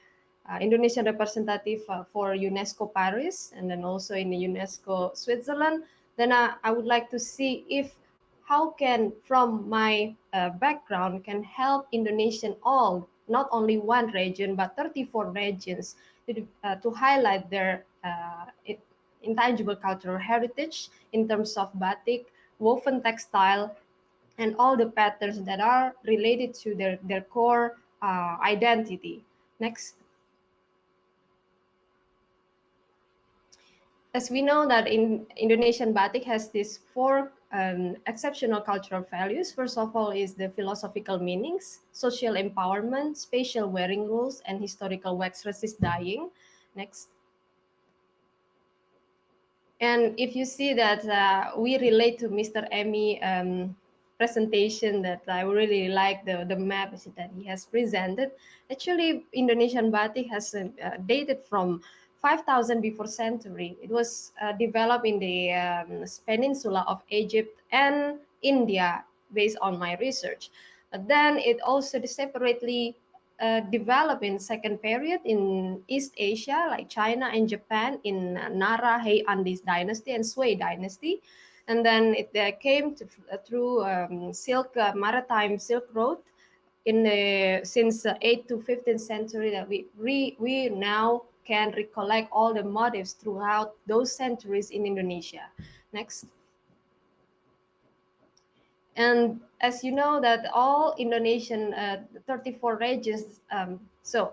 Indonesian representative for UNESCO Paris, and then also in the UNESCO Switzerland. Then I would like to see if how can from my background can help Indonesian all, not only one region but 34 regions, to highlight their intangible cultural heritage in terms of batik, woven textile, and all the patterns that are related to their core identity. Next. As we know that in Indonesian batik has these four exceptional cultural values. First of all is the philosophical meanings, social empowerment, spatial wearing rules, and historical wax resist dyeing. Next. And if you see that we relate to Mr. Emmy presentation, that I really like the map that he has presented. Actually, Indonesian batik has dated from 5,000 before century. It was developed in the peninsula of Egypt and India based on my research. But then it also separately developed in second period in East Asia, like China and Japan, in Nara, Andis dynasty and Sui dynasty. And then it came through maritime Silk Road in the since 8th to 15th century, that we now can recollect all the motifs throughout those centuries in Indonesia. Next. And as you know that all Indonesian 34 regions, so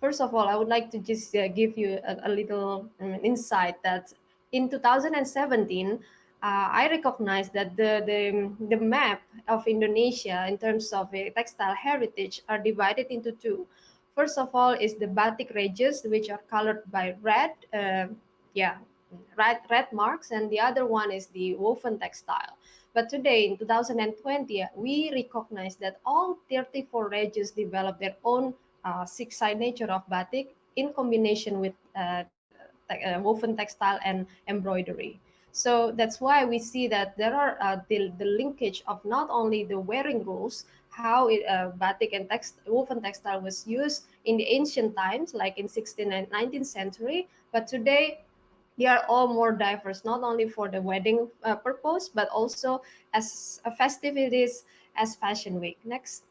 first of all, I would like to just give you a little insight that in 2017, I recognize that the map of Indonesia in terms of textile heritage are divided into two. First of all is the batik regions, which are colored by red, yeah, red marks, and the other one is the woven textile. But today, in 2020, we recognize that all 34 regions develop their own six signature of batik in combination with woven textile and embroidery. So that's why we see that there are the linkage of not only the wearing rules, how batik and woven textile was used in the ancient times, like in 16th and 19th century, but today they are all more diverse, not only for the wedding purpose, but also as festivities, as fashion week. Next.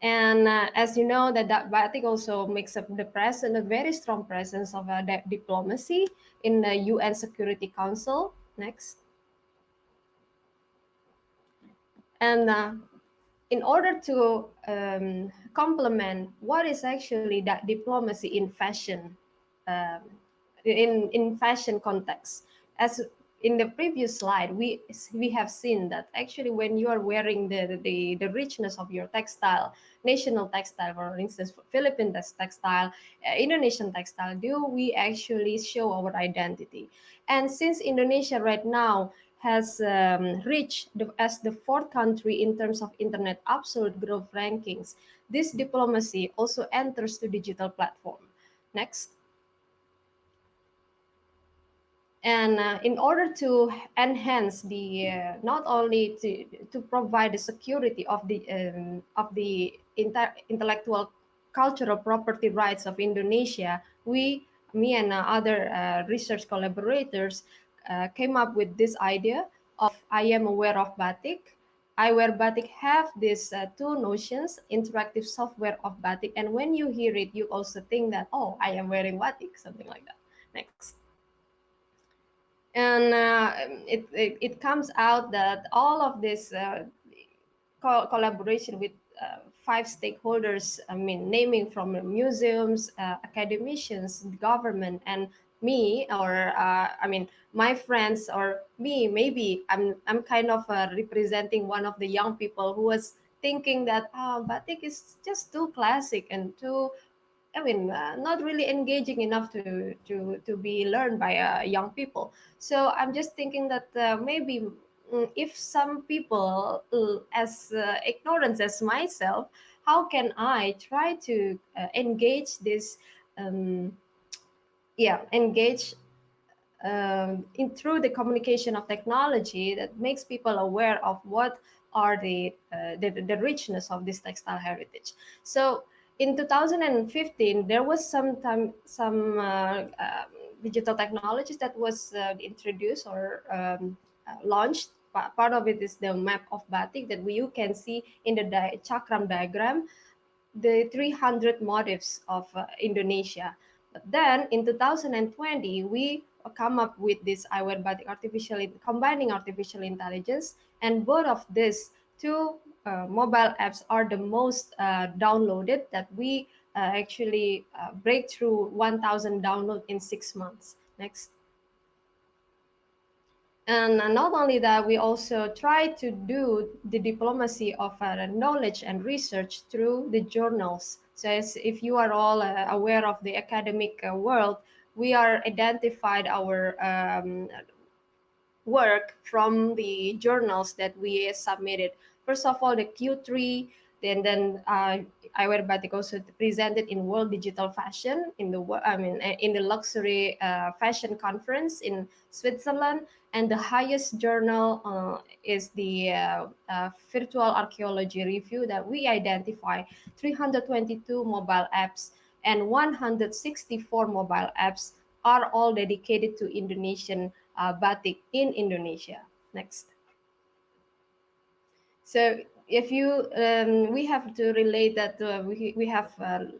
And as you know, that batik also makes up the presence, a very strong presence of diplomacy in the UN Security Council. Next. And in order to complement what is actually that diplomacy in fashion, um, in fashion context, as in the previous slide, we have seen that actually when you are wearing the richness of your textile, national textile, for instance, Philippine textile, Indonesian textile, do we actually show our identity? And since Indonesia right now has reached as the fourth country in terms of internet absolute growth rankings, this diplomacy also enters the digital platform. Next. And in order to enhance the not only to provide the security of the intellectual cultural property rights of Indonesia, me and other research collaborators came up with this idea of I am aware of batik. I wear batik have these two notions, interactive software of batik, and when you hear it, you also think that, oh, I am wearing batik, something like that. Next. And it comes out that all of this collaboration with five stakeholders, I mean, naming from museums, academicians, the government, and me, or I mean, my friends, or me, maybe I'm kind of representing one of the young people who was thinking that batik is just too classic and too, I mean, not really engaging enough to be learned by young people. So I'm just thinking that maybe if some people as ignorant as myself, how can I try to engage this, um, yeah, engage in through the communication of technology that makes people aware of what are the richness of this textile heritage. So in 2015, there was some digital technologies that was introduced or launched. Part of it is the map of batik that you can see in the chakram diagram, the 300 motifs of Indonesia. But then in 2020, we come up with this eyewear batik combining artificial intelligence, and both of these two mobile apps are the most downloaded, that we actually break through 1,000 download in 6 months. Next. And not only that, we also try to do the diplomacy of knowledge and research through the journals. So as if you are all aware of the academic world, we are identified our work from the journals that we submitted. First of all, the Q3, then Eyewear Batik also presented in World Digital Fashion in the in the luxury fashion conference in Switzerland, and the highest journal is the Virtual Archaeology Review, that we identify 322 mobile apps and 164 mobile apps are all dedicated to Indonesian batik in Indonesia. Next. So if you, we have to relate that we have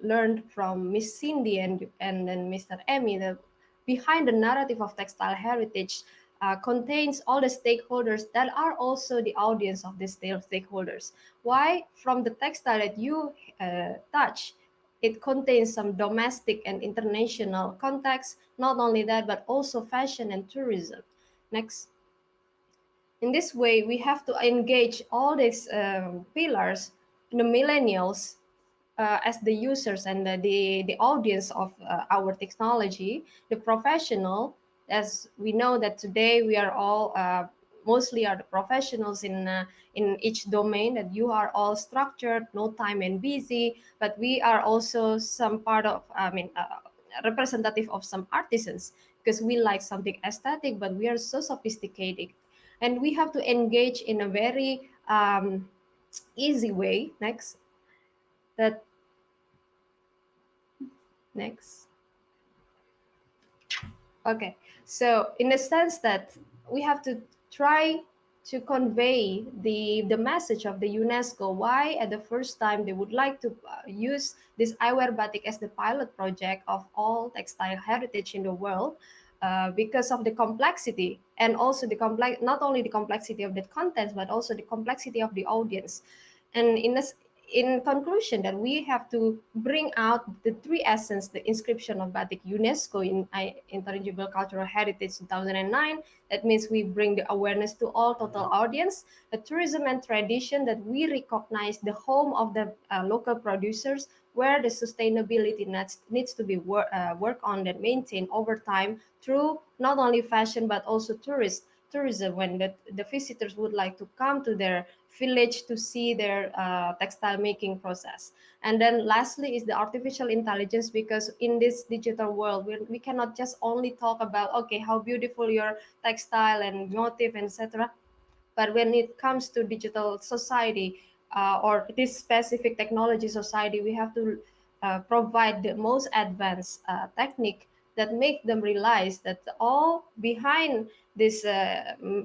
learned from Miss Cindy and then Mr. Emmy that behind the narrative of textile heritage contains all the stakeholders that are also the audience of these stakeholders. Why? From the textile that you touch, it contains some domestic and international context. Not only that, but also fashion and tourism. Next. In this way, we have to engage all these pillars, the millennials, as the users and the audience of our technology, the professional, as we know that today we are all mostly are the professionals in each domain, that you are all structured, no time and busy, but we are also some part of, representative of some artisans, because we like something aesthetic, but we are so sophisticated, and we have to engage in a very easy way. Next. That Next. Okay, so in the sense that we have to try to convey the message of the UNESCO, why at the first time they would like to use this eyewear batik as the pilot project of all textile heritage in the world, because of the complexity, and also not only the complexity of the contents, but also the complexity of the audience. And in conclusion, that we have to bring out the three essence, the inscription of batik UNESCO in intangible cultural heritage 2009. That means we bring the awareness to all total audience, the tourism and tradition, that we recognize the home of the local producers, where the sustainability needs to be work on and maintained over time through not only fashion but also tourism, when the visitors would like to come to their village to see their textile making process. And then lastly is the artificial intelligence, because in this digital world we cannot just only talk about, okay, how beautiful your textile and motif, etc. But when it comes to digital society, or this specific technology society, we have to provide the most advanced technique that make them realize that all behind this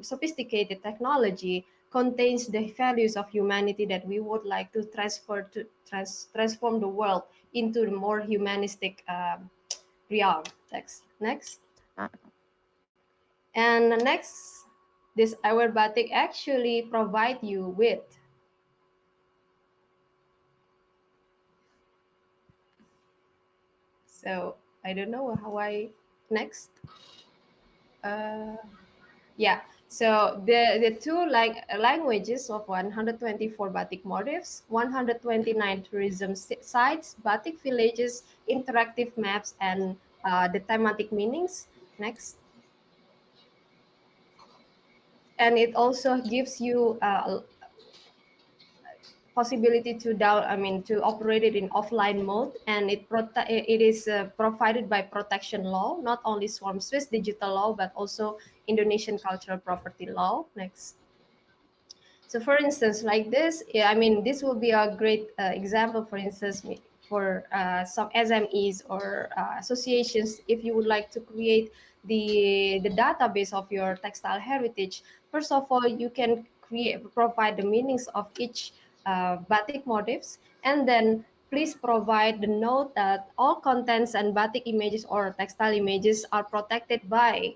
sophisticated technology contains the values of humanity, that we would like to transfer to transform the world into a more humanistic realm. Next. And next, this eyewear batik actually provide you with so I don't know how I next. Yeah, so the two languages of 124 batik motifs, 129 tourism sites, batik villages, interactive maps, and the thematic meanings. Next. And it also gives you possibility to to operate it in offline mode, and it is provided by protection law, not only from Swiss digital law but also Indonesian cultural property law. Next. So for instance, like this, yeah, this will be a great example, for instance, for some SMEs or associations, if you would like to create the database of your textile heritage. First of all, you can provide the meanings of each batik motifs, and then please provide the note that all contents and batik images or textile images are protected by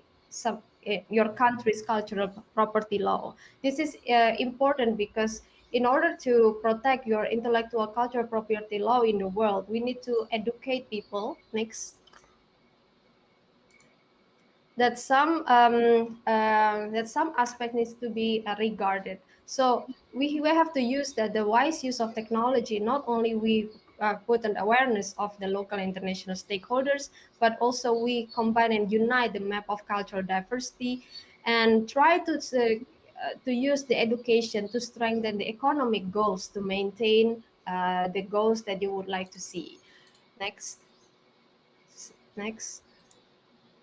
your country's cultural property law. This is important because in order to protect your intellectual cultural property law in the world, we need to educate people. Next. That some aspect needs to be regarded. So we have to use the wise use of technology. Not only we put an awareness of the local and international stakeholders, but also we combine and unite the map of cultural diversity, and try to use the education to strengthen the economic goals, to maintain the goals that you would like to see. Next. Next.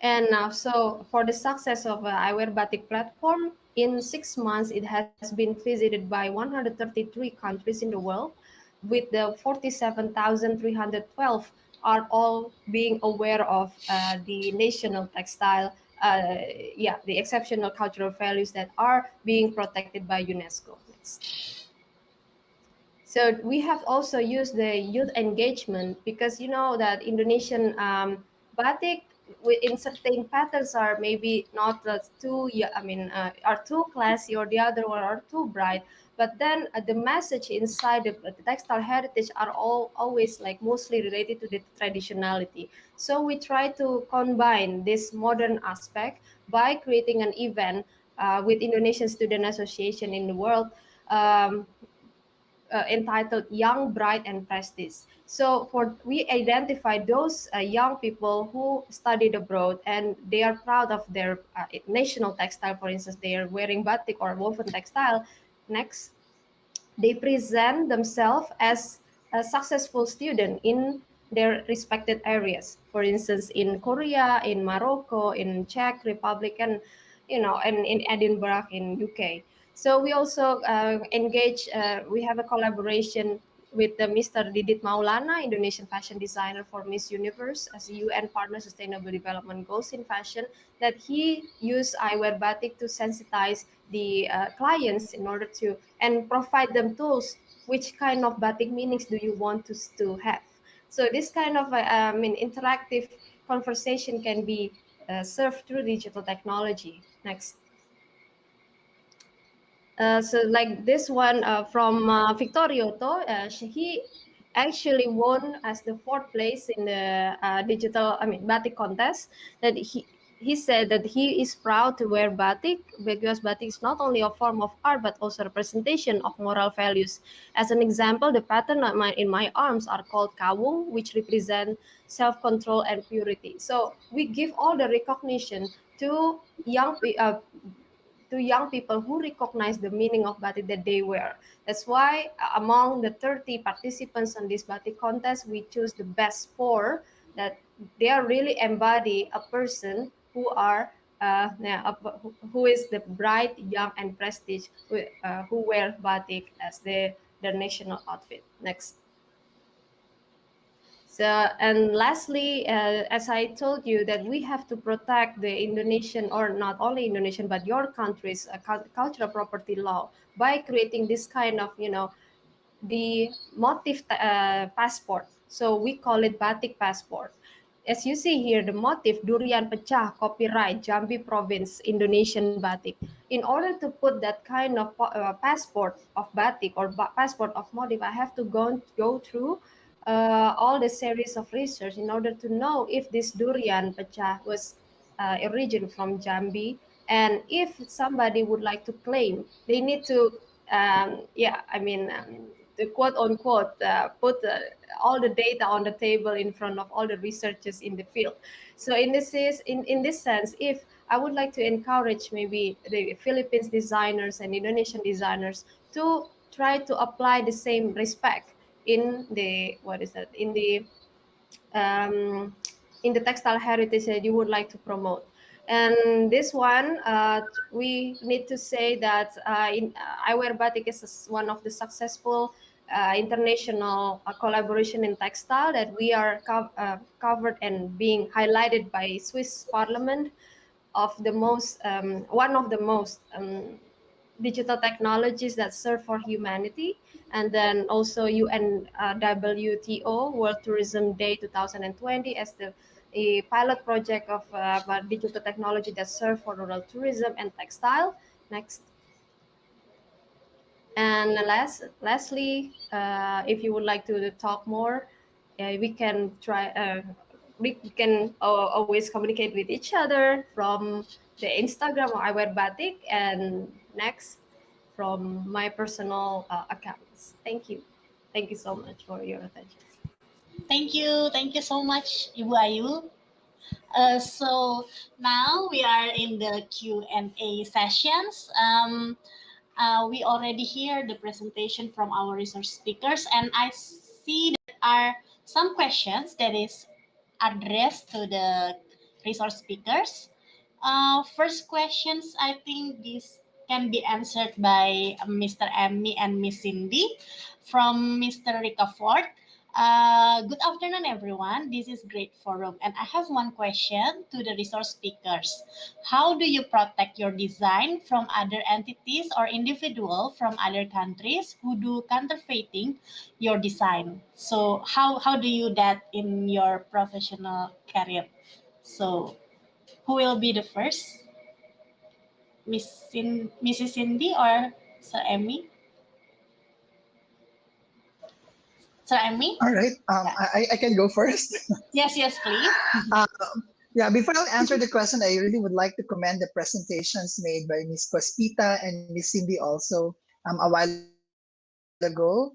And now, so for the success of eyewear batik platform, in 6 months, it has been visited by 133 countries in the world, with the 47,312 are all being aware of the national textile, the exceptional cultural values that are being protected by UNESCO. Next. So we have also used the youth engagement, because you know that Indonesian batik in certain patterns are maybe not too, are too classy, or the other one are too bright. But then the message inside the textile heritage are always like mostly related to the traditionality. So we try to combine this modern aspect by creating an event with Indonesian Student Association in the world, um, entitled Young, Bright, and Prestige. So for we identify those young people who studied abroad and they are proud of their national textile. For instance, they are wearing batik or woven textile. Next, they present themselves as a successful student in their respected areas. For instance, in Korea, in Morocco, in Czech Republic, and and in Edinburgh in UK. So we also engage. We have a collaboration with Mr. Didit Maulana, Indonesian fashion designer for Miss Universe, as a UN partner Sustainable Development Goals in fashion. That he used eyewear batik to sensitize the clients in order to and provide them tools. Which kind of batik meanings do you want to have? So this kind of interactive conversation can be served through digital technology. Next. So like this one from Victorioto, he actually won as the fourth place in the batik contest. That he said that he is proud to wear batik because batik is not only a form of art but also a representation of moral values. As an example, the pattern in my arms are called kawung, which represent self-control and purity. So we give all the recognition to young people who recognize the meaning of batik that they wear. That's why among the 30 participants on this batik contest, we choose the best four that they are really embody a person who are who is the bright, young, and prestige who wear batik as their national outfit. Next. So, and lastly, as I told you, that we have to protect the Indonesian, or not only Indonesian, but your country's cultural property law by creating this kind of, the motif passport. So we call it batik passport. As you see here, the motif durian pecah, copyright Jambi province, Indonesian batik. In order to put that kind of passport of batik or passport of motif, I have to go through all the series of research in order to know if this durian pecah was origin from Jambi, and if somebody would like to claim, they need to to quote unquote put all the data on the table in front of all the researchers in the field. So in this sense, if I would like to encourage maybe the Philippines designers and Indonesian designers to try to apply the same respect in the what is that um, in the textile heritage that you would like to promote. And this one, we need to say that Eyewear Batik is one of the successful international collaboration in textile that we are covered and being highlighted by Swiss Parliament of the most one of the most digital technologies that serve for humanity, and then also UN WTO World Tourism Day 2020 as the a pilot project of digital technology that serve for rural tourism and textile. Next. And lastly, if you would like to talk more, we can try. We can always communicate with each other from the Instagram or iWear Batik, and next from my personal accounts. Thank you so much for your attention. Thank you so much, Ibu Ayu. So now we are in the Q&A sessions. We already hear the presentation from our resource speakers, and I see there are some questions that is addressed to the resource speakers. First questions, I think this can be answered by Mr. Emmy and Miss Cindy from Mr. Rika Ford. Good afternoon, everyone. This is Great Forum, and I have one question to the resource speakers. How do you protect your design from other entities or individual from other countries who do counterfeiting your design? So how do you that in your professional career? So, who will be the first? Mrs. Cindy or Sir Emmy? Sir Emmy? All right. Yeah. I can go first. Yes, please. Uh, yeah, before I answer the question, I really would like to commend the presentations made by Ms. Paspita and Ms. Cindy also a while ago.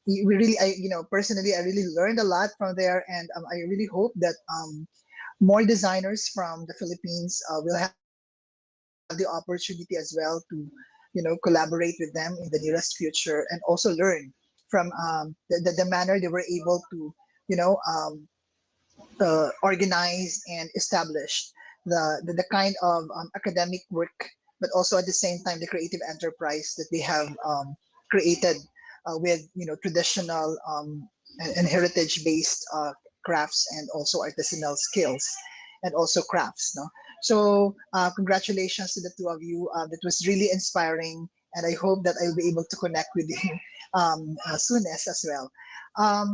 We really, personally, I really learned a lot from there, and I really hope that more designers from the Philippines will have the opportunity as well to, collaborate with them in the nearest future and also learn from the manner they were able to, you know, um, organized and established the kind of academic work, but also at the same time the creative enterprise that they have created with traditional and heritage based crafts and also artisanal skills and also crafts. No, so congratulations to the two of you. That was really inspiring, and I hope that I'll be able to connect with you soon as well.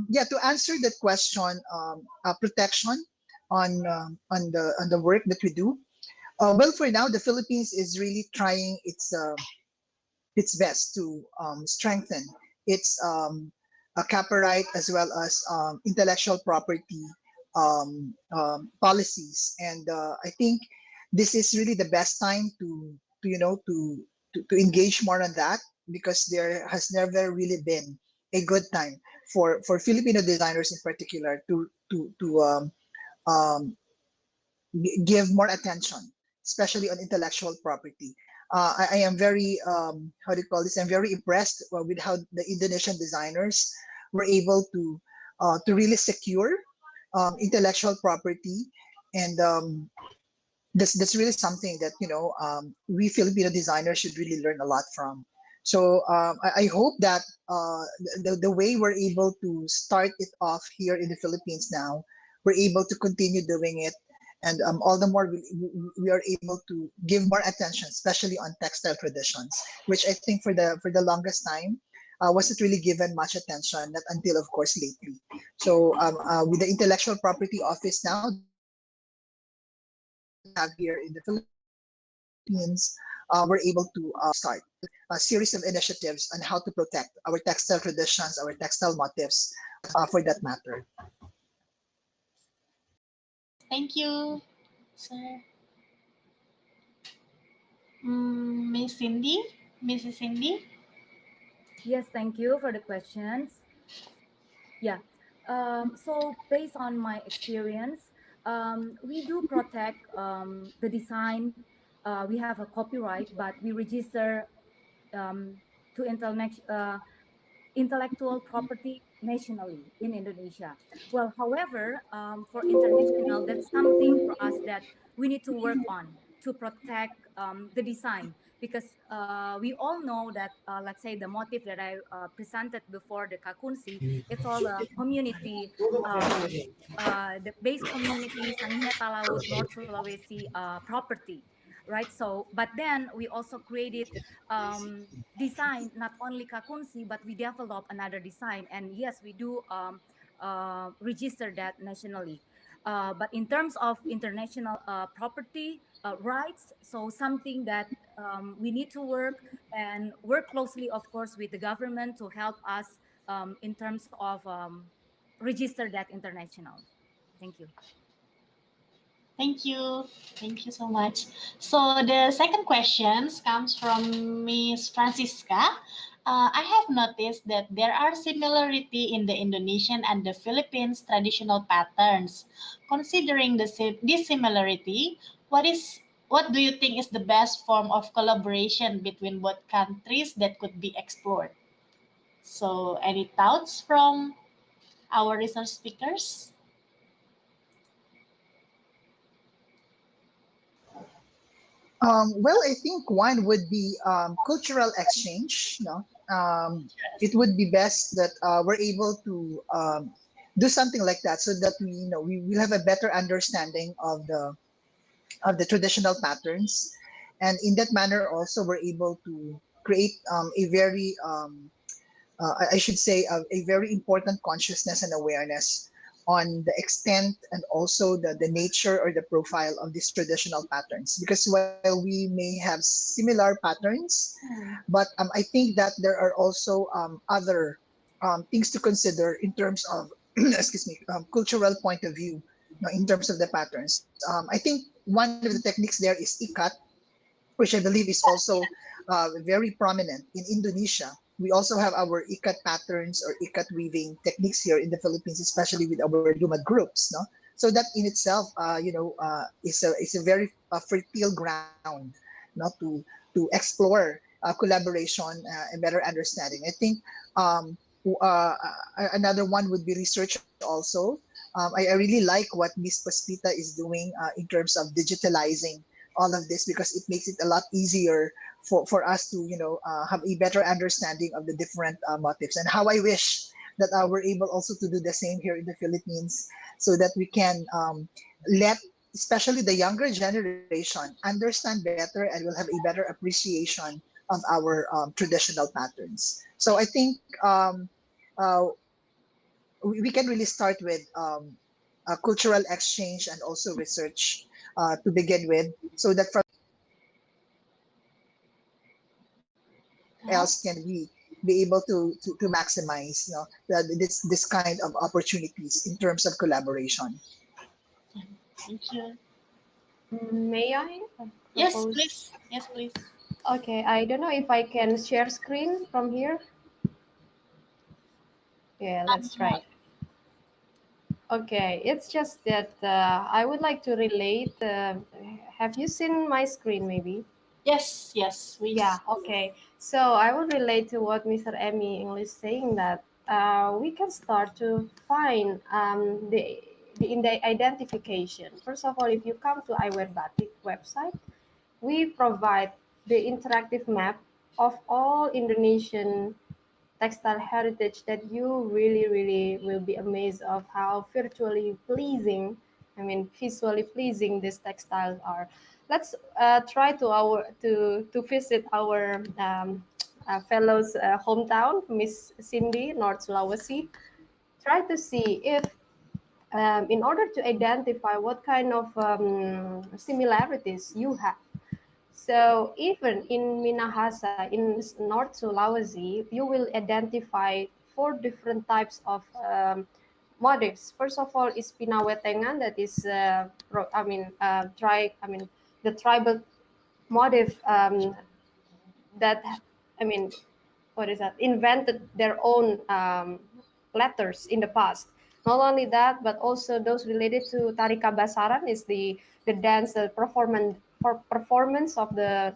Yeah, to answer that question, protection on the work that we do. Well, for now, the Philippines is really trying its best to strengthen its copyright as well as intellectual property policies, and I think this is really the best time to you know to engage more on that, because there has never really been a good time for Filipino designers in particular to um, give more attention, especially on intellectual property. I am very how do you call this? I'm very impressed with how the Indonesian designers were able to really secure intellectual property, and that's really something that we Filipino designers should really learn a lot from. So I hope that the way we're able to start it off here in the Philippines now, we're able to continue doing it, and all the more we are able to give more attention, especially on textile traditions, which I think for the longest time wasn't really given much attention, not until of course lately. So with the intellectual property office now that we have here in the Philippines, we're able to start a series of initiatives on how to protect our textile traditions, our textile motifs, for that matter. Thank you, sir. Miss Cindy, Mrs. Cindy. Yes, thank you for the questions. Yeah. So based on my experience, we do protect the design. We have a copyright, but we register um, to intellectual property nationally in Indonesia. Well, however, for international, that's something for us that we need to work on to protect the design, because we all know that, let's say, the motif that I presented before, the kakunsi, it's all a community, the base community, Sangihe Talaut, North Sulawesi property, right? So, but then we also created design, not only kakunsi, but we develop another design. And yes, we do register that nationally. But in terms of international property rights, so something that we need to work closely, of course, with the government to help us in terms of register that international. Thank you. Thank you. Thank you so much. So the second question comes from Miss Francisca. I have noticed that there are similarity in the Indonesian and the Philippines traditional patterns. Considering this similarity, what do you think is the best form of collaboration between both countries that could be explored? So any thoughts from our research speakers? Well, I think one would be cultural exchange. It would be best that we're able to do something like that, so that we will have a better understanding of the traditional patterns, and in that manner also we're able to create a very I should say a very important consciousness and awareness on the extent and also the nature or the profile of these traditional patterns. Because while we may have similar patterns, but I think that there are also other things to consider in terms of, excuse me, cultural point of view, in terms of the patterns. I think one of the techniques there is ikat, which I believe is also very prominent in Indonesia. We also have our ikat patterns or ikat weaving techniques here in the Philippines, especially with our lumad groups. No, so that in itself, is a very fertile ground, to explore collaboration and better understanding. I think um, another one would be research also. I really like what Miss Paspita is doing in terms of digitalizing all of this, because it makes it a lot easier for us to have a better understanding of the different motifs, and how I wish that we're able also to do the same here in the Philippines, so that we can let especially the younger generation understand better, and will have a better appreciation of our traditional patterns. So I think uh, we can really start with cultural exchange and also research to begin with, so that from else can we be able to maximize this kind of opportunities in terms of collaboration. Thank you. May I Yes, propose? please. Yes, please. Okay, I don't know if I can share screen from here. Yeah, let's Uh, try. Okay, it's just that I would like to relate. Have you seen my screen maybe? yes, yes, we. Yeah, okay. So I will relate to what Mr. Emmy English saying that we can start to find in the identification. First of all, if you come to Eyewear Batik website, we provide the interactive map of all Indonesian textile heritage that you really, really will be amazed of how virtually pleasing, I mean, visually pleasing these textiles are. Let's try to visit our fellows hometown, Miss Cindy, North Sulawesi. Try to see if in order to identify what kind of similarities you have. So even in Minahasa, in North Sulawesi, you will identify four different types of motifs. First of all, is pinawetengan, that is, the tribal motif that, I mean, what is that? Invented their own letters in the past. Not only that, but also those related to tari kabasaran is the dance, the performance of the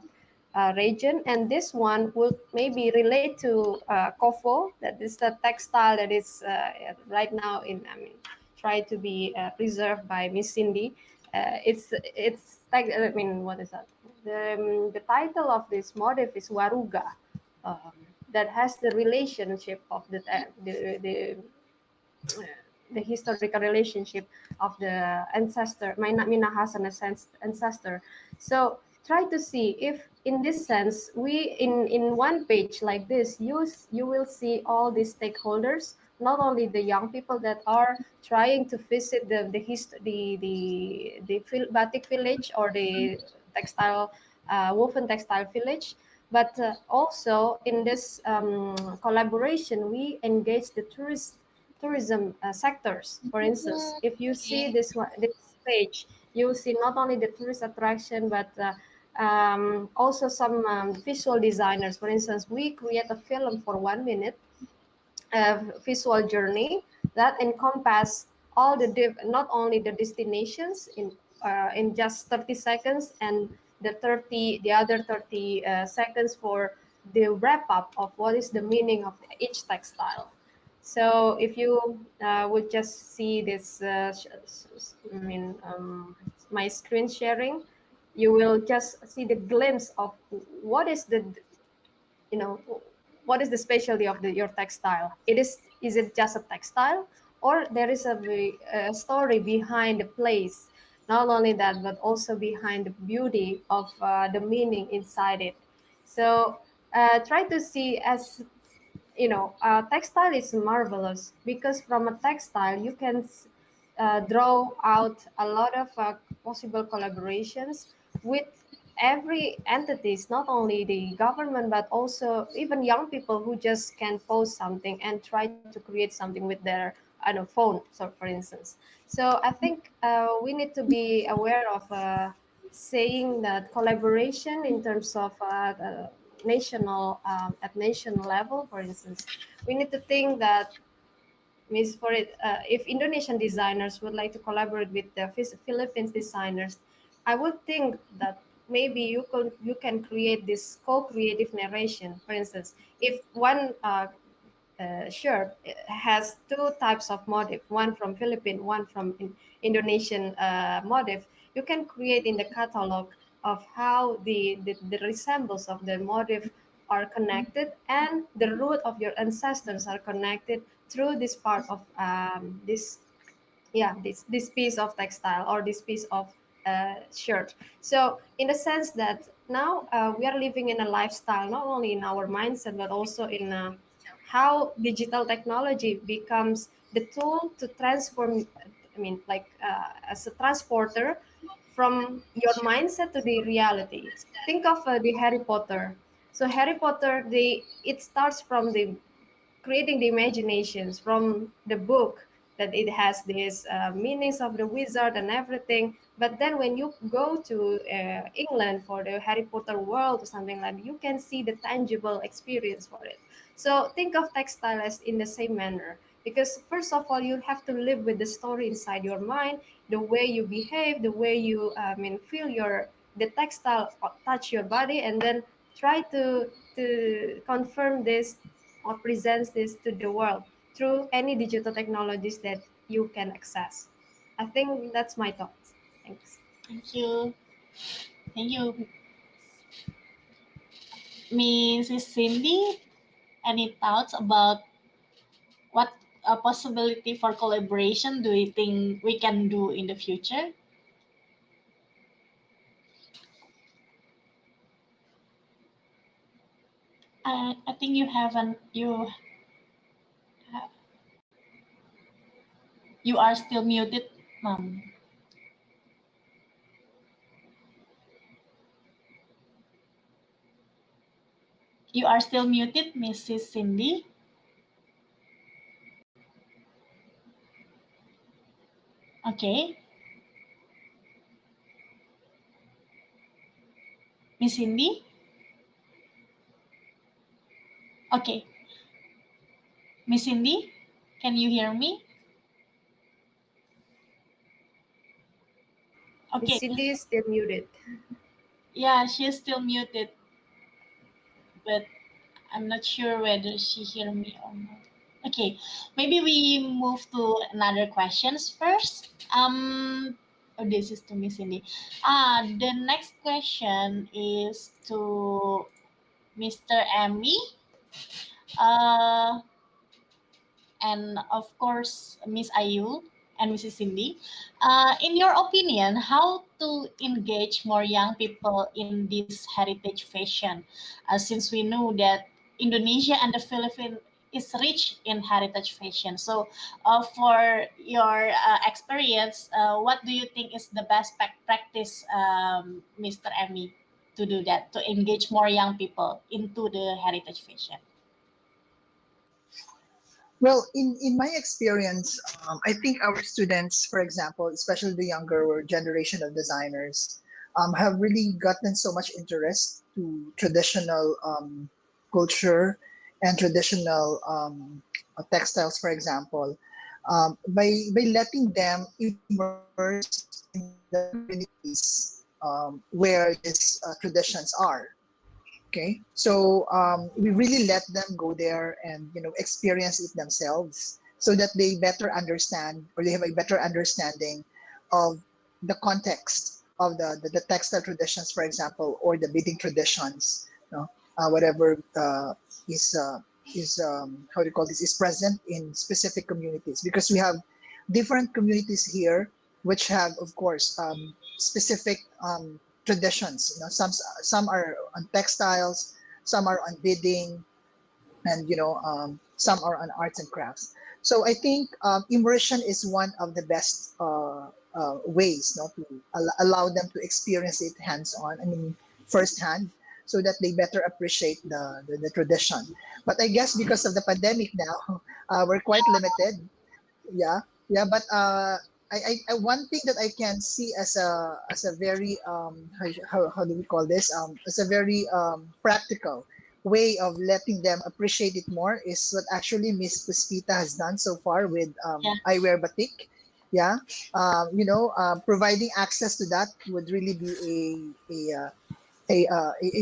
region, and this one would maybe relate to kofo, that is the textile that is right now in, I mean, try to be preserved by Miss Cindy. It's like, I mean, what is that? The title of this motif is waruga, um, that has the relationship of the historical relationship of the ancestor, Minahasan ancestor. So try to see if, in this sense, we in one page like this, you will see all these stakeholders, not only the young people that are trying to visit the batik village or the textile woven textile village, but also in this collaboration, we engage the tourism sectors. For instance, if you see Okay. this page, you see not only the tourist attraction, but also some visual designers. For instance, we create a film for 1 minute visual journey that encompass all not only the destinations in just 30 seconds, and the other 30 seconds for the wrap up of what is the meaning of each textile. So if you would just see this, my screen sharing, you will just see the glimpse of what is the, you know, what is the specialty of your textile. Is it just a textile, or there is a story behind the place? Not only that, but also behind the beauty of the meaning inside it. So try to see, as textile is marvelous, because from a textile you can draw out a lot of possible collaborations with every entities, not only the government but also even young people who just can post something and try to create something with their phone, so for instance. So I think we need to be aware of saying that collaboration in terms of national at national level, for instance, we need to think that means for it, if Indonesian designers would like to collaborate with the Philippines designers, I would think that maybe you can create this co-creative narration. For instance, if one shirt has two types of motif, one from Philippine, one from Indonesian motif, you can create in the catalog of how the resembles of the motif are connected and the root of your ancestors are connected through this part of this this piece of textile or this piece of shirt. So in the sense that now we are living in a lifestyle not only in our mindset but also in how digital technology becomes the tool to transform, I mean, like as a transporter from your mindset to the reality. Think of the Harry Potter. So Harry Potter, it starts from the creating the imaginations from the book, that it has these meanings of the wizard and everything. But then when you go to England for the Harry Potter world or something like that, you can see the tangible experience for it. So think of textile as in the same manner, because first of all you have to live with the story inside your mind, the way you behave, the way you feel your the textile touch your body, and then try to confirm this or presents this to the world through any digital technologies that you can access. I think that's my thoughts. Thanks. Thank you. Thank you, Mrs. Cindy. Any thoughts about what a possibility for collaboration do you think we can do in the future? I think you haven't. You are still muted, mom. You are still muted, Mrs. Cindy. Okay, Miss Cindy. Okay, Miss Cindy, can you hear me? Miss Okay, Cindy is still muted. yeah, she's still muted, but I'm not sure whether she hear me or not. Okay, maybe we move to another questions first. Oh, this is to Miss Cindy. The next question is to Mr. Emmy. Uh, and of course Miss Ayu and Mrs. Cindy. In your opinion, how to engage more young people in this heritage fashion? Since we know that Indonesia and the Philippines is rich in heritage fashion. So, for your experience, what do you think is the best practice, Mr. Emmy, to do that, to engage more young people into the heritage fashion? Well, in my experience, I think our students, for example, especially the younger generation of designers, have really gotten so much interest to traditional culture and traditional textiles, for example, by letting them immerse in the communities where these traditions are. Okay, so we really let them go there and experience it themselves, so that they better understand, or they have a better understanding of the context of the textile traditions, for example, or the beading traditions. Whatever is how do you call this, is present in specific communities, because we have different communities here which have, of course, specific traditions. Some are on textiles, some are on bidding, and some are on arts and crafts. So I think immersion is one of the best ways, no, to allow them to experience it hands-on. I mean, firsthand, so that they better appreciate the tradition. But I guess because of the pandemic now, we're quite limited. Yeah, yeah. But one thing that I can see as a very how do we call this, as a very practical way of letting them appreciate it more is what actually Miss Puspita has done so far with Yes. eyewear batik. Yeah, providing access to that would really be a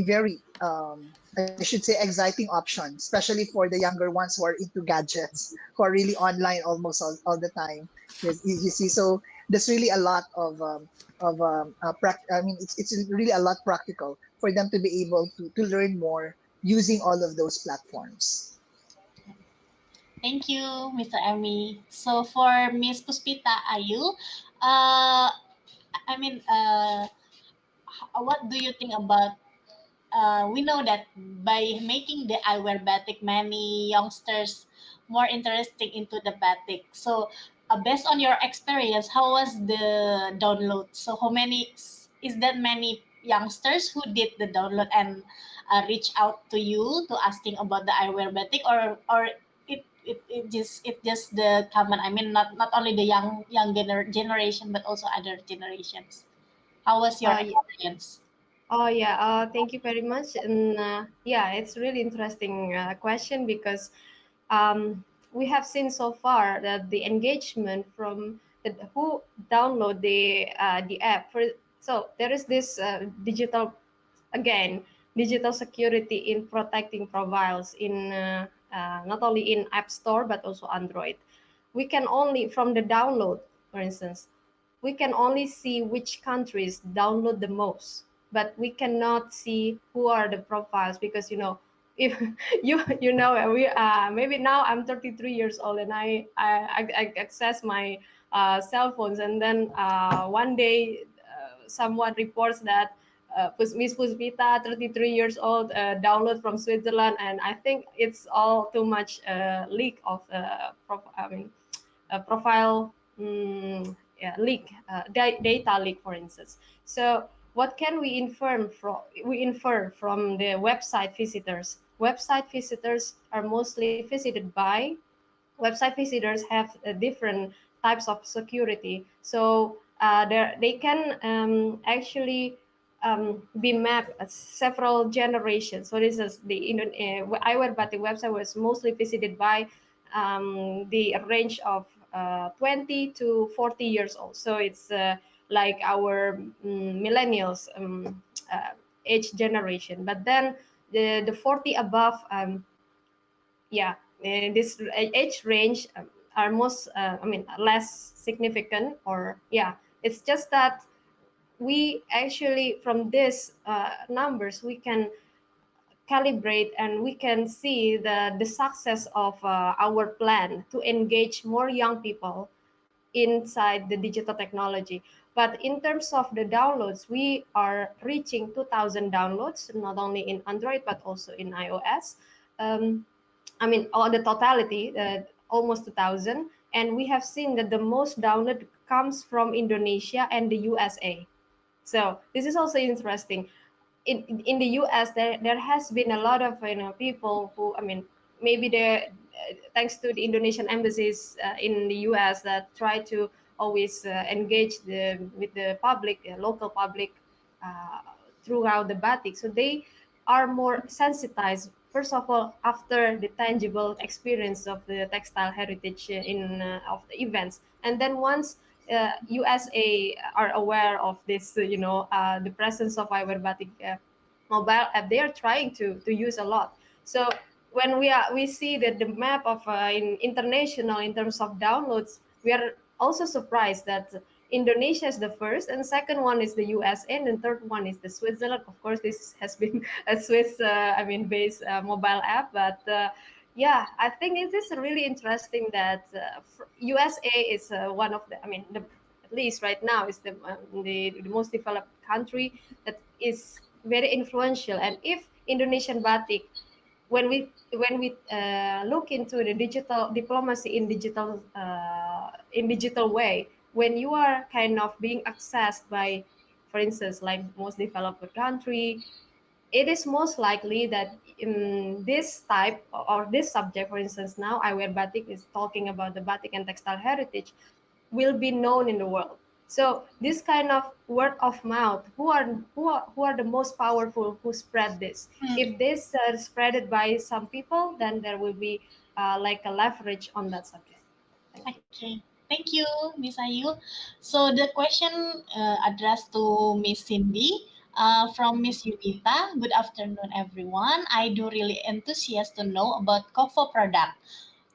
very I should say exciting option, especially for the younger ones who are into gadgets, who are really online almost all the time. Yes, you see, so there's really a lot I mean, it's really a lot practical for them to be able to learn more using all of those platforms. Thank you, Mr. Emmy. So for Miss Puspita Ayu, uh, I mean, what do you think about? We know that by making the eyewear batik, many youngsters more interesting into the batik. So, based on your experience, how was the download? So, how many is that many youngsters who did the download and reach out to you to asking about the eyewear batik, or it just the common? I mean, not only the young generation, but also other generations. How was your Yeah. experience? Oh yeah, thank you very much. And yeah, it's really interesting question because we have seen so far that the engagement from who download the app. So there is this digital, again, digital security in protecting profiles in not only in App Store but also Android. We can only from the download, for instance, we can only see which countries download the most, but we cannot see who are the profiles because if we maybe now I'm 33 years old and I access my cell phones, and then one day someone reports that Miss Puspita, 33 years old, download from Switzerland, and I think it's all too much leak of I mean profile yeah, leak, data leak, for instance. So what can we infer from? We infer from the website visitors. Website visitors are mostly visited by website visitors have different types of security. So they can actually be mapped as several generations. So this is eyewear batik website was mostly visited by the range of 20 to 40 years old. So it's like our millennials age generation. But then the 40 above, yeah, this age range are most I mean less significant, or yeah, it's just that we actually from these numbers we can calibrate and we can see the success of our plan to engage more young people inside the digital technology. But in terms of the downloads, we are reaching 2,000 downloads, not only in Android but also in iOS. um, I mean, on the totality, almost 2,000. And we have seen that the most download comes from Indonesia and the USA. So this is also interesting. In the US, there has been a lot of people who, I mean, maybe they thanks to the Indonesian embassies in the US that try to always engage with the public, local public, uh, throughout the batik. So they are more sensitized. First of all, after the tangible experience of the textile heritage in of the events, and then once USA are aware of this, the presence of Fiber Batik mobile app, they are trying to use a lot. So when we see that the map of in international in terms of downloads, we are also surprised that Indonesia is the first, and second one is the USA, and the third one is the Switzerland. Of course, this has been a Swiss, based mobile app, but yeah, I think it is really interesting that USA is one of the, at least right now, is the most developed country that is very influential. And if Indonesian batik when we look into the digital diplomacy in digital way, when you are kind of being accessed by, for instance, like most developed country, it is most likely that in this type or this subject, for instance, now I wear batik is talking about the batik and textile heritage, will be known in the world. So this kind of word of mouth, who are the most powerful who spread this? If this spread it by some people, then there will be like a leverage on that subject. Thank you. Okay, thank you, Miss Ayu. So the question addressed to Miss Cindy from Miss Yunita. Good afternoon, everyone. I do really enthusiastic to know about Kofo product.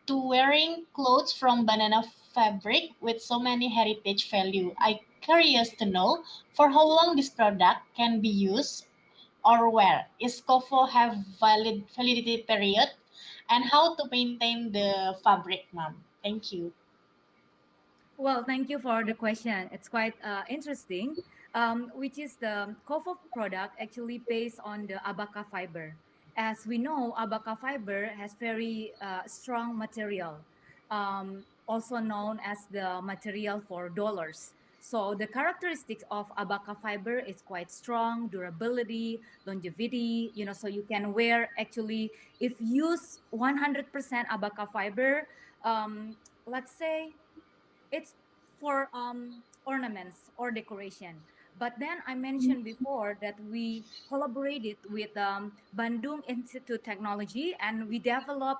To wearing clothes from banana fabric with so many heritage value. I curious to know for how long this product can be used or where. Is Kofo have validity period and how to maintain the fabric, ma'am? Thank you. Well, thank you for the question. It's quite interesting, which is the Kofo product actually based on the abaca fiber. As we know, abaca fiber has very strong material, also known as the material for dollars. So the characteristics of abaca fiber is quite strong, durability, longevity. So you can wear actually if use 100% abaca fiber. Let's say it's for ornaments or decoration. But then I mentioned before that we collaborated with Bandung Institute Technology and we develop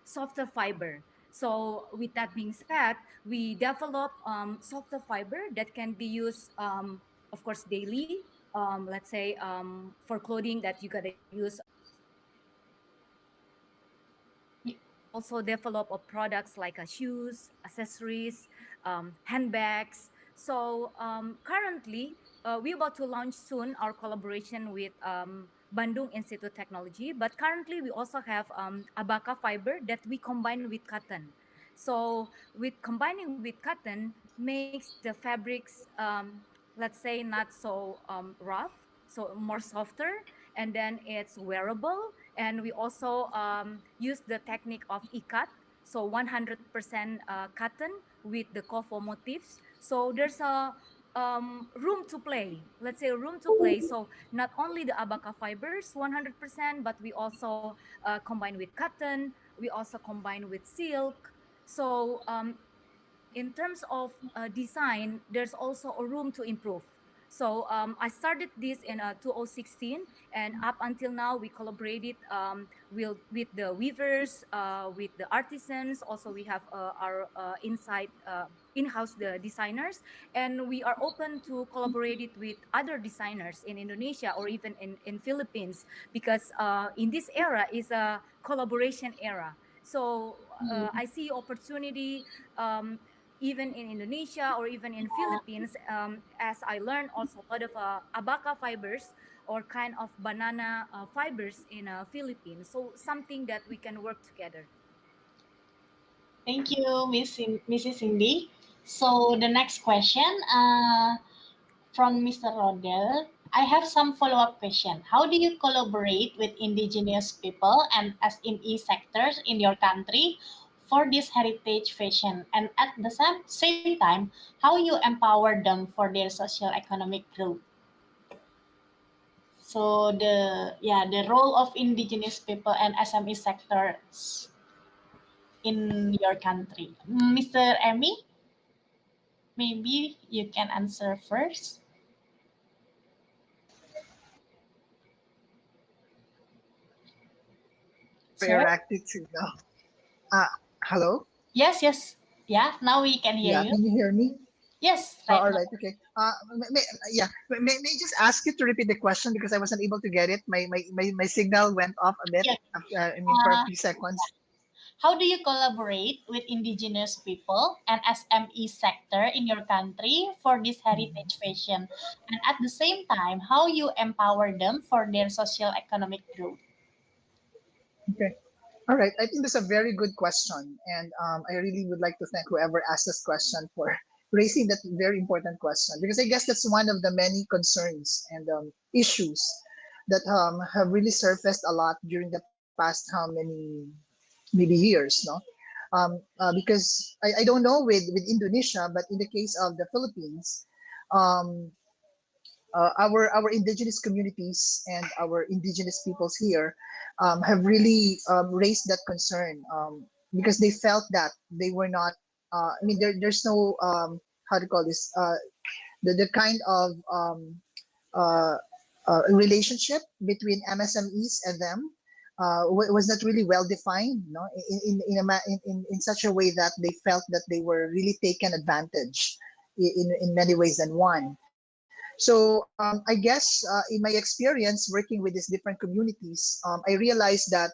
softer fiber. So with that being said, we develop softer fiber that can be used, of course, daily. Let's say for clothing that you gotta use also develop products like shoes, accessories, handbags. So currently, we're about to launch soon our collaboration with Bandung Institute Technology. But currently, we also have abaca fiber that we combine with cotton. So with combining with cotton makes the fabrics, let's say, not so rough, so more softer, and then it's wearable. And we also use the technique of ikat, so 100% cotton with the kofo motifs. So there's a room to play, let's say room to play. So not only the abaca fibers 100%, but we also combine with cotton, we also combine with silk. So in terms of design, there's also a room to improve. So I started this in 2016, and up until now, we collaborated with the weavers, with the artisans. Also, we have our in-house the designers, and we are open to collaborate it with other designers in Indonesia or even in Philippines, because in this era is a collaboration era. So I see opportunity even in Indonesia or even in Philippines, as I learned also a lot of abaca fibers or kind of banana fibers in Philippines. So something that we can work together. Thank you, Mrs. Cindy. So the next question from Mr. Rodel. I have some follow-up question. How do you collaborate with indigenous people and SME sectors in your country for this heritage fashion? And at the same time, how you empower them for their social economic growth? So the role of indigenous people and SME sectors in your country. Mr. Emmy, maybe you can answer first. Sir? Interactive signal. Uh, Hello? Yes, yes. Yeah, now we can hear Yeah, you. can you hear me? Yes, Oh, right all now. right, okay. Yeah, may I just ask you to repeat the question because I wasn't able to get it. My signal went off a bit, Yeah. I mean, for a Uh, few seconds. how do you collaborate with indigenous people and SME sector in your country for this Mhm. heritage fashion? And at the same time, how you empower them for their social economic growth? Okay. All right. I think that's a very good question. And I really would like to thank whoever asked this question for raising that very important question because I guess that's one of the many concerns and issues that have really surfaced a lot during the past how many maybe years, no? Because I don't know with Indonesia, but in the case of the Philippines, um, our indigenous communities and our indigenous peoples here have really raised that concern because they felt that they were not. I mean, there's no how to call this the kind of uh, relationship between MSMEs and them was not really well defined, no, in such a way that they felt that they were really taken advantage in many ways than one. So I guess in my experience working with these different communities, I realized that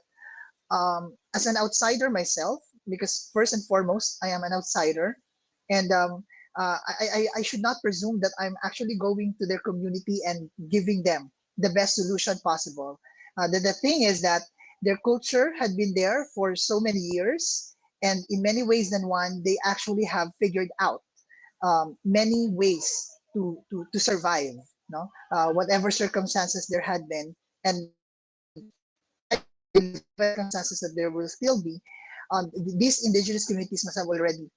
as an outsider myself, because first and foremost, I am an outsider, and I should not presume that I'm actually going to their community and giving them the best solution possible. The thing is that their culture had been there for so many years, and in many ways than one, they actually have figured out many ways to survive, no, whatever circumstances there had been, and I believe that whatever circumstances that there will still be, these indigenous communities must have already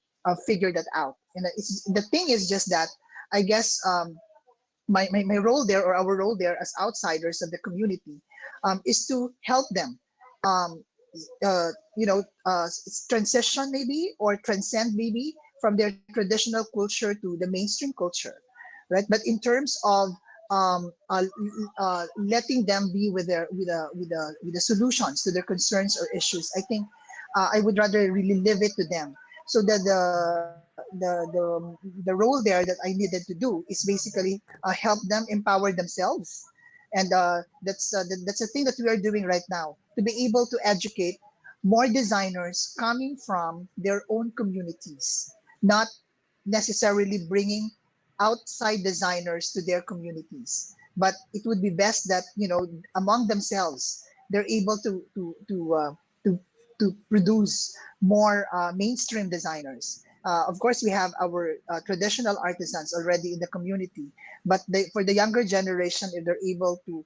figured that out. And the thing is just that I guess my role there, or our role there as outsiders of the community, is to help them um, transition maybe, or transcend maybe from their traditional culture to the mainstream culture, right? But in terms of letting them be with their with the solutions to their concerns or issues, I think I would rather really leave it to them. So that the role there that I needed to do is basically help them empower themselves, and that's a thing that we are doing right now, to be able to educate more designers coming from their own communities, not necessarily bringing outside designers to their communities. But it would be best that among themselves they're able to to produce more mainstream designers. Of course, we have our traditional artisans already in the community, but for the younger generation, if they're able to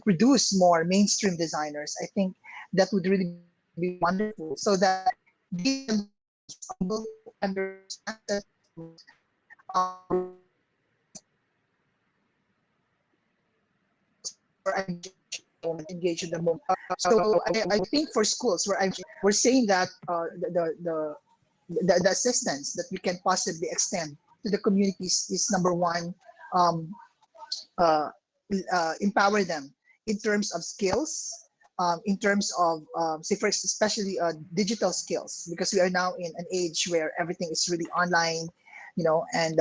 produce more mainstream designers, I think that would really be wonderful, so that these younger communities are able to understand and promote our or engage in the moment. So I think for schools where we're saying that the assistance that we can possibly extend to the communities is number one, um, uh, empower them in terms of skills, in terms of say first, especially digital skills, because we are now in an age where everything is really online, and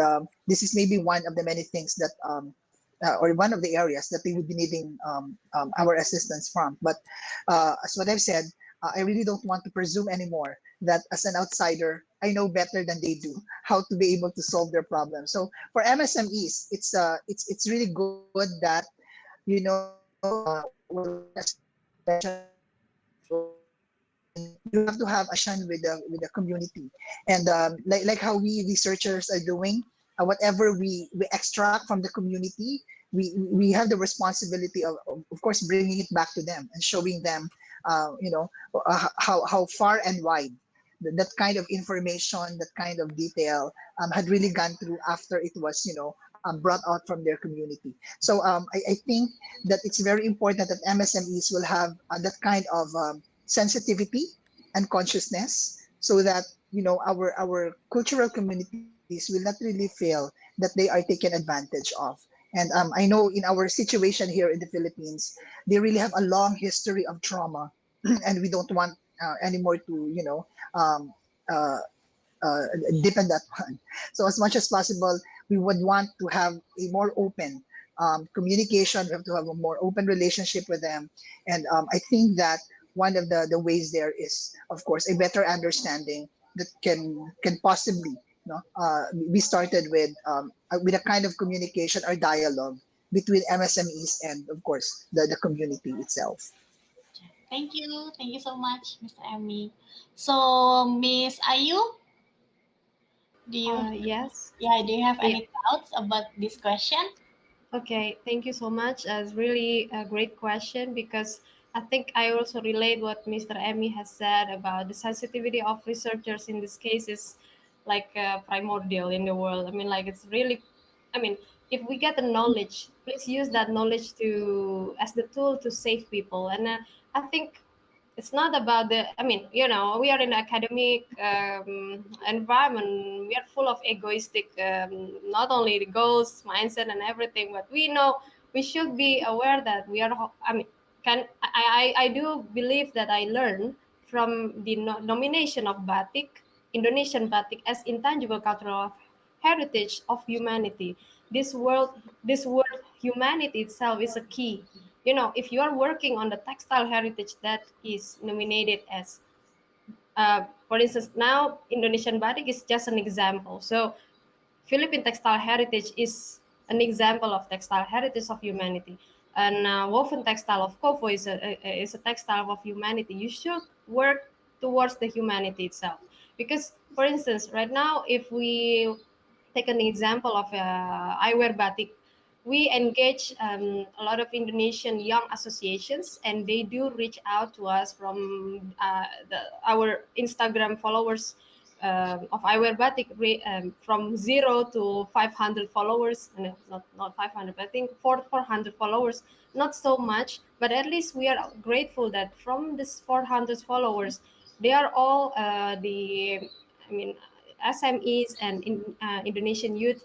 this is maybe one of the many things that or one of the areas that they would be needing our assistance from. But as what I've said, I really don't want to presume anymore that as an outsider, I know better than they do how to be able to solve their problems. So for MSMEs, it's really good that well, as you have to have a connection with the community, and like how we researchers are doing, whatever we extract from the community, we have the responsibility of course bringing it back to them and showing them how far and wide that kind of information, that kind of detail had really gone through after it was brought out from their community. So I think that it's very important that MSMEs will have that kind of sensitivity and consciousness, so that our cultural communities will not really feel that they are taken advantage of. And I know in our situation here in the Philippines, they really have a long history of trauma, and we don't want anymore to um, uh, uh, depend that one. So as much as possible, we would want to have a more open communication. We have to have a more open relationship with them, and I think that one of the ways there is, of course, a better understanding that can possibly be started with a kind of communication or dialogue between MSMEs and, of course, the community itself. Thank you so much, Mr. Emmy. So, Miss Ayu, do you Yes. do you have Yeah. any thoughts about this question? Okay, thank you so much. It's really a great question because I think I also relate what Mr. Emmy has said about the sensitivity of researchers in this case is like primordial in the world. I mean, like it's really, I mean, if we get the knowledge, please use that knowledge to as the tool to save people. And I think it's not about the, I mean, you know, we are in academic environment. We are full of egoistic, not only the goals, mindset, and everything, but we know we should be aware that we are. I mean, I do believe that I learned from the nomination of batik, Indonesian batik, as intangible cultural heritage of humanity. This world, this word humanity itself is a key. You know, if you are working on the textile heritage that is nominated as, for instance, now Indonesian batik is just an example. So Philippine textile heritage is an example of textile heritage of humanity. And woven textile of Kofo is a textile of humanity. You should work towards the humanity itself. Because, for instance, right now, if we take an example of eyewear batik, we engage a lot of Indonesian young associations, and they do reach out to us from our Instagram followers of eyewear batik, from 0 to 500 followers. No, not 500, but I think 400 followers. Not so much, but at least we are grateful that from this 400 followers, they are all I mean, SMEs and Indonesian youth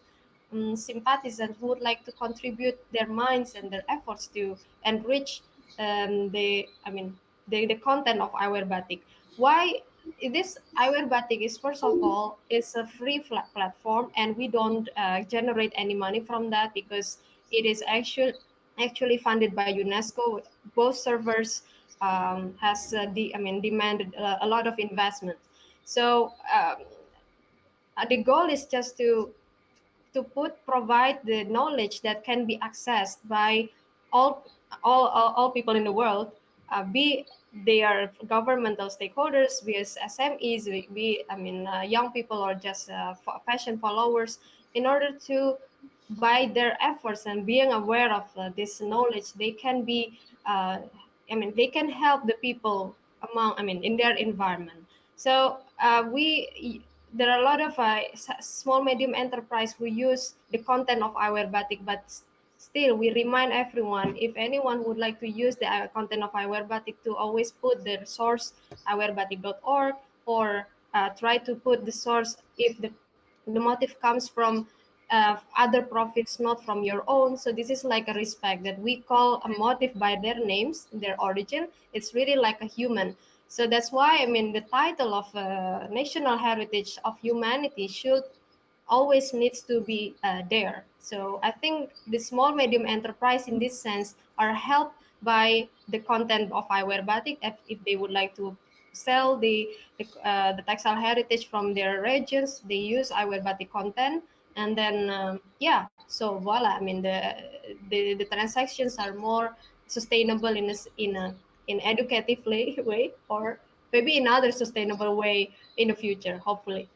sympathizers who would like to contribute their minds and their efforts to enrich I mean, the content of our batik. Why this eyewear batik is, first of all, it's a free platform, and we don't generate any money from that because it is actually funded by UNESCO. Both servers has demanded a lot of investment. So the goal is just to provide the knowledge that can be accessed by all all people in the world, be they are governmental stakeholders, be as SMEs, be I mean young people, or just fashion followers, in order to, by their efforts and being aware of this knowledge, they can be they can help the people among, in their environment. So we there are a lot of small medium enterprise who use the content of our batik, but still we remind everyone, if anyone would like to use the content of our batik, to always put the source ourbatik.org, or try to put the source if the motive comes from other profits, not from your own. So this is like a respect that we call a motive by their names, their origin. It's really like a human. So that's why, the title of national heritage of humanity should always needs to be there. So I think the small medium enterprise in this sense are helped by the content of eyewear batik, if they would like to sell the textile heritage from their regions, they use eyewear batik content. And then yeah, so voila, the transactions are more sustainable in educative way, or maybe in other sustainable way in the future, hopefully.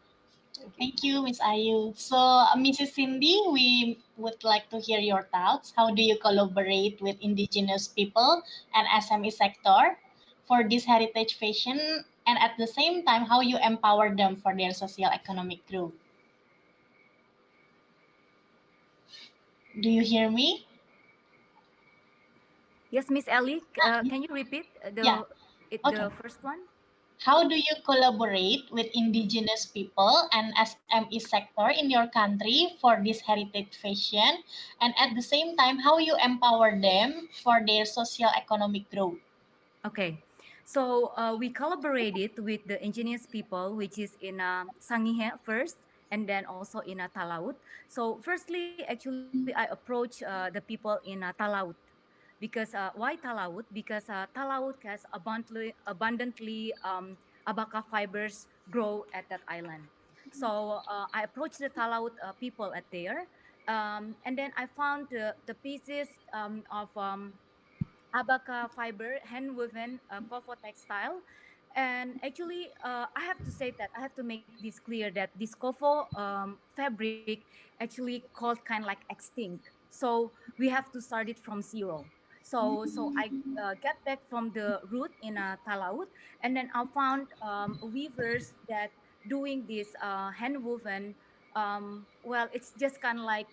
Thank you, Miss Ayu. So, Mrs. Cindy, we would like to hear your thoughts. How do you collaborate with indigenous people and SME sector for this heritage fashion, and at the same time, how you empower them for their social economic growth? Do you hear me? Yes, Miss Ellie, can you repeat Yeah. Okay. the first one? How do you collaborate with indigenous people and SME sector in your country for this heritage fashion? And at the same time, how you empower them for their social economic growth? Okay, so we collaborated with the indigenous people, which is in Sangihe first, and then also in Talaut. So, firstly, actually, I approach the people in Talaut because why Talaut? Because Talaut has abundantly abaca fibers grow at that island. So I approached the Talaut people at there, and then I found the pieces of abaca fiber hand woven kofo textile. And actually I have to say that I have to make this clear that this kofo fabric actually called kind of like extinct, so we have to start it from zero. So I get back from the route in Talaut, and then I found weavers that doing this hand woven. Well, it's just kind of like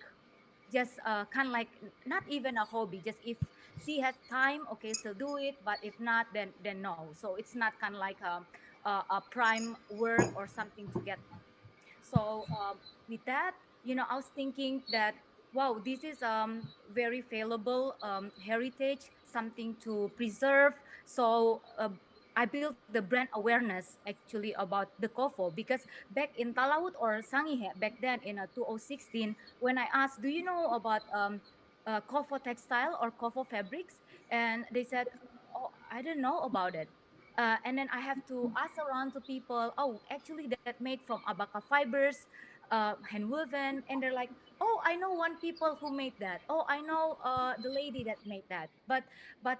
not even a hobby, just if she has time, okay, she'll do it, but if not, then no. So it's not kind of like a prime work or something to get money. So with that, I was thinking that, wow, this is very valuable heritage, something to preserve. So I built the brand awareness actually about the kofo, because back in Talaut or Sangihe back then in 2016, when I asked, do you know about kofo textile or kofo fabrics, and they said, oh, I don't know about it. And then I have to ask around to people, oh, actually that made from abaca fibers, hand woven, and they're like, oh, I know one people who made that. Oh, I know the lady that made that. But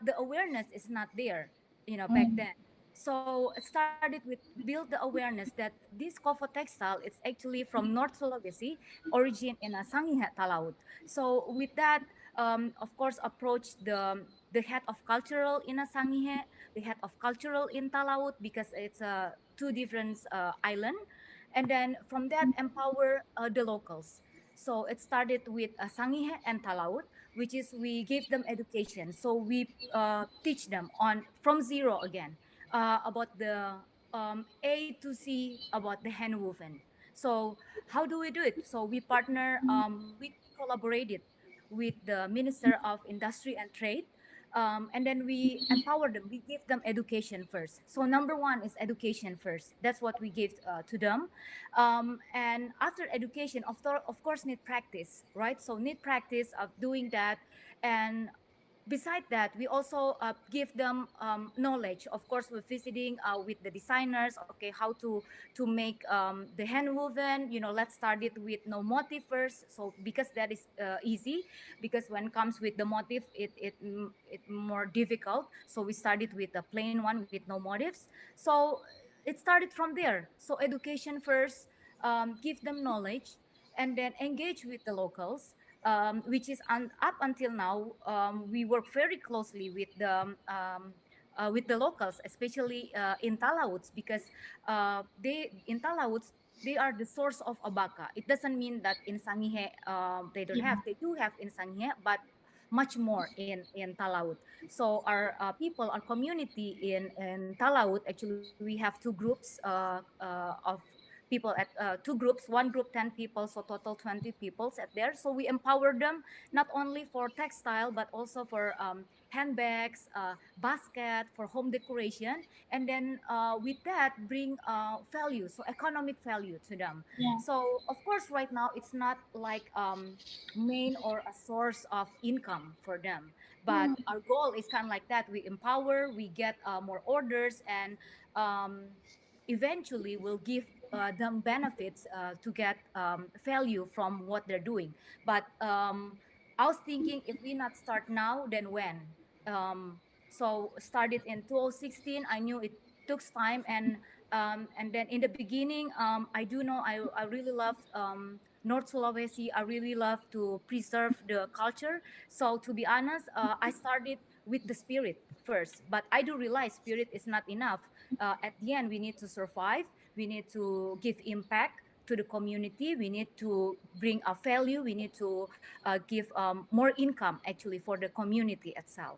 the awareness is not there, back Mm. then. So it started with build the awareness that this kofo textile is actually from North Sulawesi, origin in Sangihe Talaut. So with that, of course, approach the head of cultural in Sangihe, the head of cultural in Talaut, because it's two different island, and then from that empower the locals. So it started with Sangihe and Talaut, which is we give them education. So we teach them on from zero again about the A to C about the hand woven. So how do we do it? So we partner, we collaborated with the Minister of Industry and Trade, and then we empower them. We give them education first. So number one is education first. That's what we give to them, and after education, of course, need practice, right? So need practice of doing that, and beside that, we also give them knowledge. Of course, we're visiting with the designers, okay, how to make the hand woven. Let's start it with no motif first, so because that is easy, because when it comes with the motif, it more difficult. So we started with a plain one with no motifs. So it started from there. So education first, give them knowledge, and then engage with the locals, which is up until now. We work very closely with the locals, especially in Talauts, because they in Talauts they are the source of abaca. It doesn't mean that in Sangihe they don't have. Yeah. They do have in Sangihe, but much more in Talaut. So our people, our community in Talaut, actually we have two groups of people at two groups, one group 10 people, so total 20 people at there. So we empower them not only for textile but also for handbags, basket, for home decoration, and then with that bring value, so economic value to them. Yeah. So of course right now it's not like main or a source of income for them, but Mm. our goal is kind of like that. We empower, we get more orders, and um, eventually will give them benefits to get value from what they're doing. But I was thinking, if we not start now, then when? So started in 2016. I knew it took time, and then in the beginning, I do know I really love North Sulawesi. I really love to preserve the culture. So to be honest, I started with the spirit first, but I do realize spirit is not enough. At the end, we need to survive. We need to give impact to the community. We need to bring a value. We need to give more income actually for the community itself.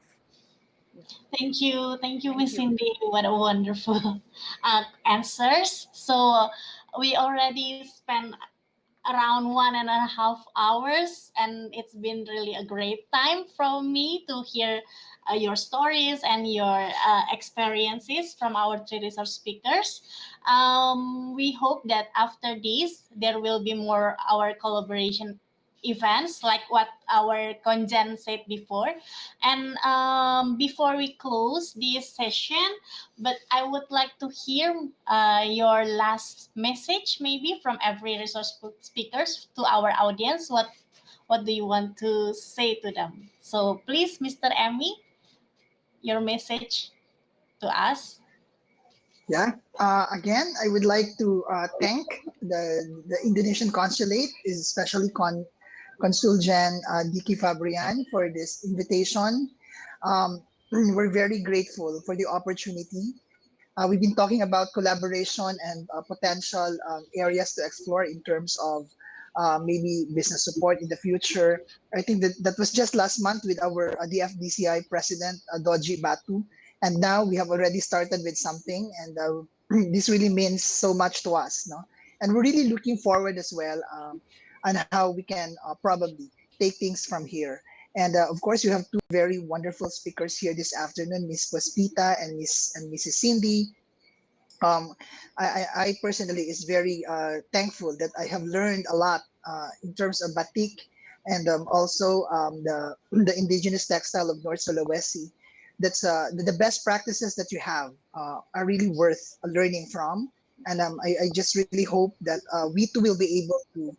Yeah. Thank you, Thank Miss you. Cindy. What a wonderful answers. So we already spent around 1.5 hours, and it's been really a great time from me to hear your stories and your experiences from our three resource speakers. We hope that after this there will be more our collaboration events like what our conjen said before. And before we close this session, but I would like to hear your last message, maybe from every resource speakers to our audience. What do you want to say to them? So please, Mr. Emmy, your message to us. Yeah. Again, I would like to thank the Indonesian consulate, especially Consul Jan Diki Fabrian, for this invitation. We're very grateful for the opportunity. We've been talking about collaboration and potential areas to explore in terms of maybe business support in the future. I think that was just last month with our DFDCI president, Doji Batu. And now we have already started with something. And this really means so much to us. No? And we're really looking forward as well on how we can probably take things from here. And of course, you have two very wonderful speakers here this afternoon, Miss Puspita and Mrs. Cindy. um, I personally is very thankful that I have learned a lot in terms of batik and also the indigenous textile of North Sulawesi. That's the best practices that you have are really worth learning from, and I just really hope that we too will be able to,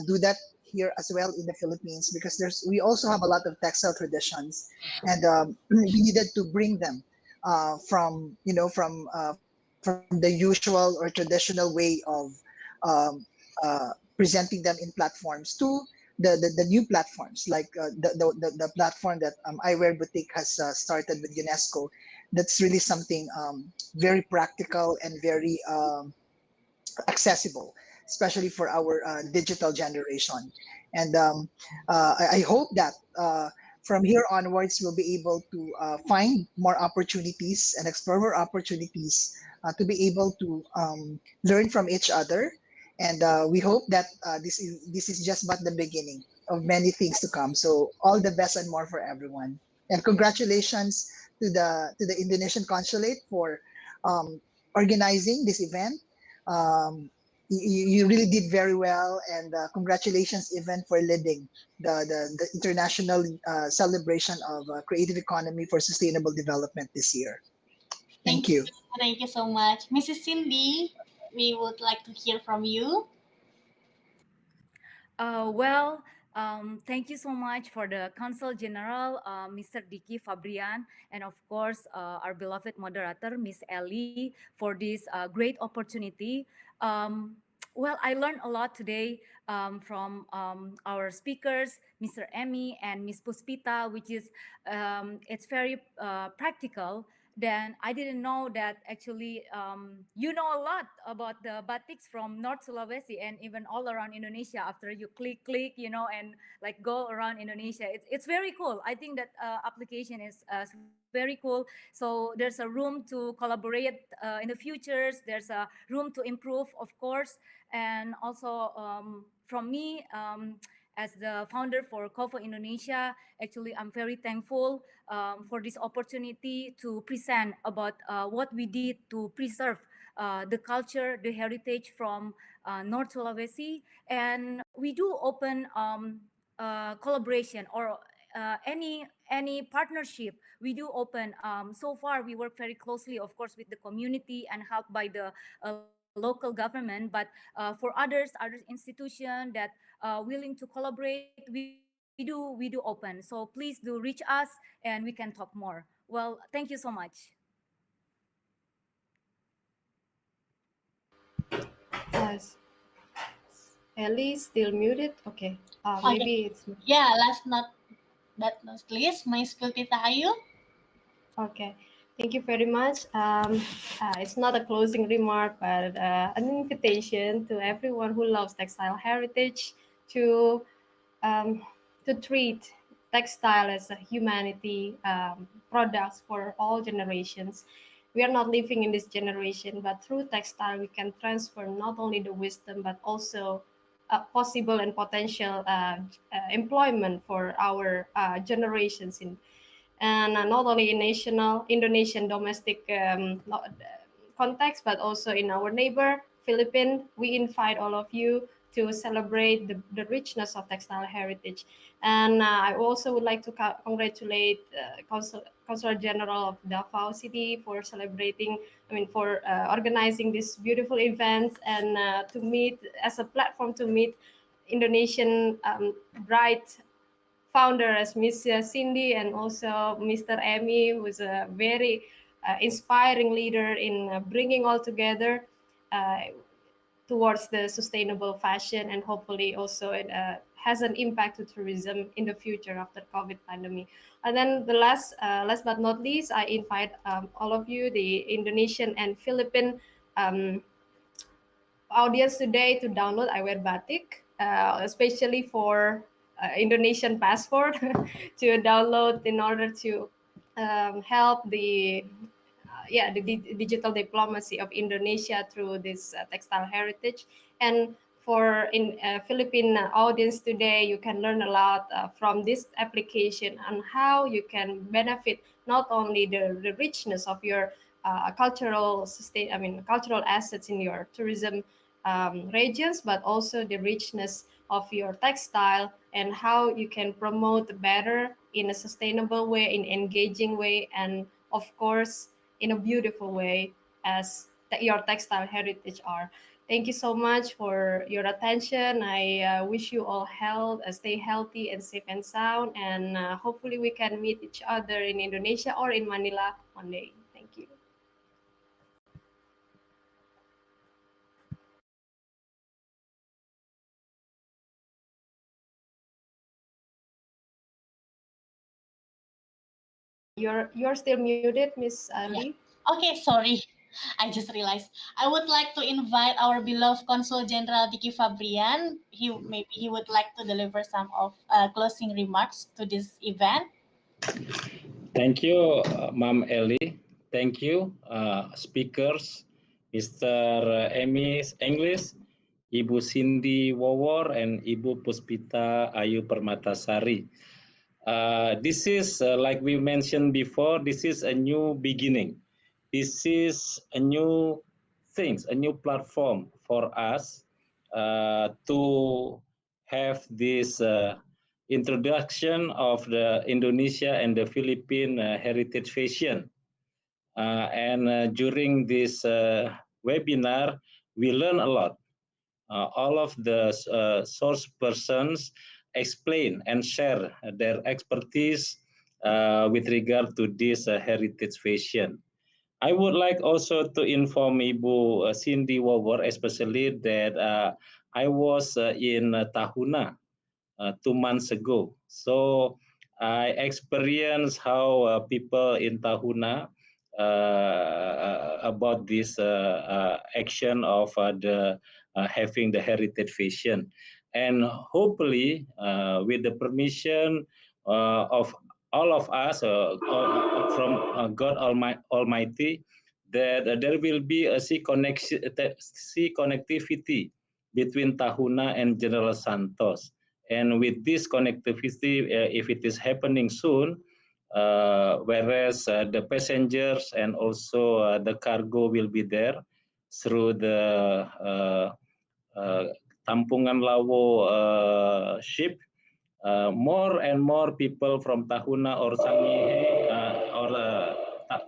do that here as well in the Philippines, because we also have a lot of textile traditions, and we needed to bring them from the usual or traditional way of um, presenting them in platforms to the new platforms like the platform that Eyewear Boutique has started with UNESCO. That's really something very practical and very accessible, especially for our digital generation. And I hope that from here onwards, we'll be able to find more opportunities and explore more opportunities to be able to learn from each other. And we hope that this is just but the beginning of many things to come. So all the best and more for everyone. And congratulations to the Indonesian consulate for um, organizing this event. You really did very well, and congratulations even for leading the international celebration of creative economy for sustainable development this year. Thank Thank you. you. Thank you so much. Mrs. Cindy, we would like to hear from you. Well, thank you so much for the Consul General, Mr. Diki Fabrian, and of course, our beloved moderator, Miss Ellie, for this great opportunity. Um, well, I learned a lot today from our speakers, Mr. Emmy and Miss Puspita, which is it's very practical. Then I didn't know that actually you know a lot about the batiks from North Sulawesi and even all around Indonesia. After you click, and like go around Indonesia, it's very cool. I think that application is very cool. So there's a room to collaborate in the futures. There's a room to improve, of course, and also from me. As the founder for COFO Indonesia, actually, I'm very thankful for this opportunity to present about what we did to preserve the culture, the heritage from North Sulawesi, and we do open collaboration or any partnership. We do open. So far, we work very closely, of course, with the community and helped by the local government. But for other institutions that willing to collaborate, we do open. So please do reach us, and we can talk more. Well, thank you so much. Yes. Ellie still muted. Okay. Okay. Maybe it's Yeah, last but not least, my Pulpita Ayu. okay. Thank you very much. It's not a closing remark, but an invitation to everyone who loves textile heritage to um, to treat textile as a humanity products for all generations. We are not living in this generation, but through textile, we can transfer not only the wisdom, but also possible and potential employment for our generations in and not only in national Indonesian domestic context, but also in our neighbor Philippines. We invite all of you to celebrate the richness of textile heritage. And I also would like to congratulate Consul General of Davao City for celebrating, for organizing this beautiful event and to meet as a platform to meet Indonesian bright founder as Miss Cindy and also Mr. Emmy, who is a very inspiring leader in bringing all together uh, towards the sustainable fashion and hopefully also has an impact to tourism in the future after COVID pandemic. And then the last but not least, I invite all of you, the Indonesian and Philippine audience today, to download I Wear Batik, especially for Indonesian passport to download in order to help the digital diplomacy of Indonesia through this textile heritage. And for in Philippine audience today, you can learn a lot from this application on how you can benefit not only the richness of your cultural assets in your tourism regions, but also the richness of your textile and how you can promote better in a sustainable way, in engaging way, and of course in a beautiful way as your textile heritage are. Thank you so much for your attention. I wish you all health, stay healthy and safe and sound, and hopefully we can meet each other in Indonesia or in Manila one day. Thank you. You're still muted, Miss Ali. Yeah. Okay, sorry. I just realized. I would like to invite our beloved Consul General Diki Fabrian. Maybe he would like to deliver some of closing remarks to this event. Thank you, Ma'am Ellie. Thank you, speakers, Mr. Emi English, Ibu Cindy Wawor, and Ibu Puspita Ayu Permatasari. This is, like we mentioned before, this is a new beginning. This is a new things, a new platform for us to have this introduction of the Indonesia and the Philippine heritage fashion. And during this webinar, we learn a lot. All of the source persons explain and share their expertise with regard to this heritage fashion. I would like also to inform Ibu Cindy Wawor, especially that I was in Tahuna 2 months ago. So I experienced how people in Tahuna about this action of the having the heritage fashion, and hopefully with the permission of all of us from God Almighty, that there will be a sea connectivity between Tahuna and General Santos. And with this connectivity, if it is happening soon, whereas the passengers and also the cargo will be there through the Tampungan Lawo ship, more and more people from Tahuna or Sangihe or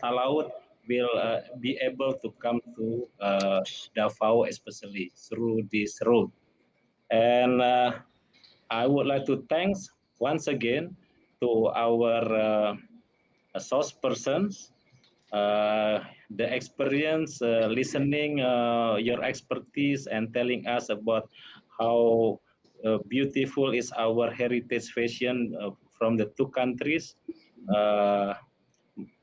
Talaut will be able to come to Davao, especially through this road. And I would like to thanks once again to our source persons, the experience listening your expertise and telling us about how beautiful is our heritage fashion from the two countries.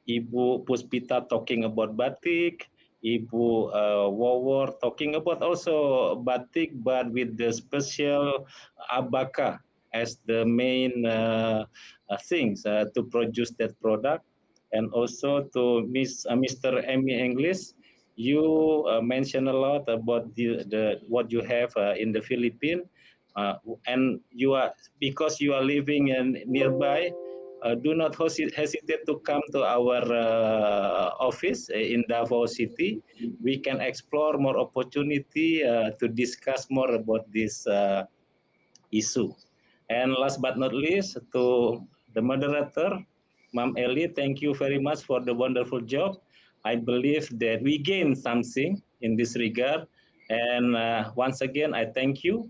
Ibu Puspita talking about batik, Ibu Wawor talking about also batik, but with the special abaka as the main things to produce that product. And also to Mr. Emi English, you mentioned a lot about the what you have in the Philippines, and you are, because you are living in nearby. Do not hesitate to come to our office in Davao City. We can explore more opportunity to discuss more about this issue. And last but not least, to the moderator, Ma'am Ellie, thank you very much for the wonderful job. I believe that we gained something in this regard. And once again, I thank you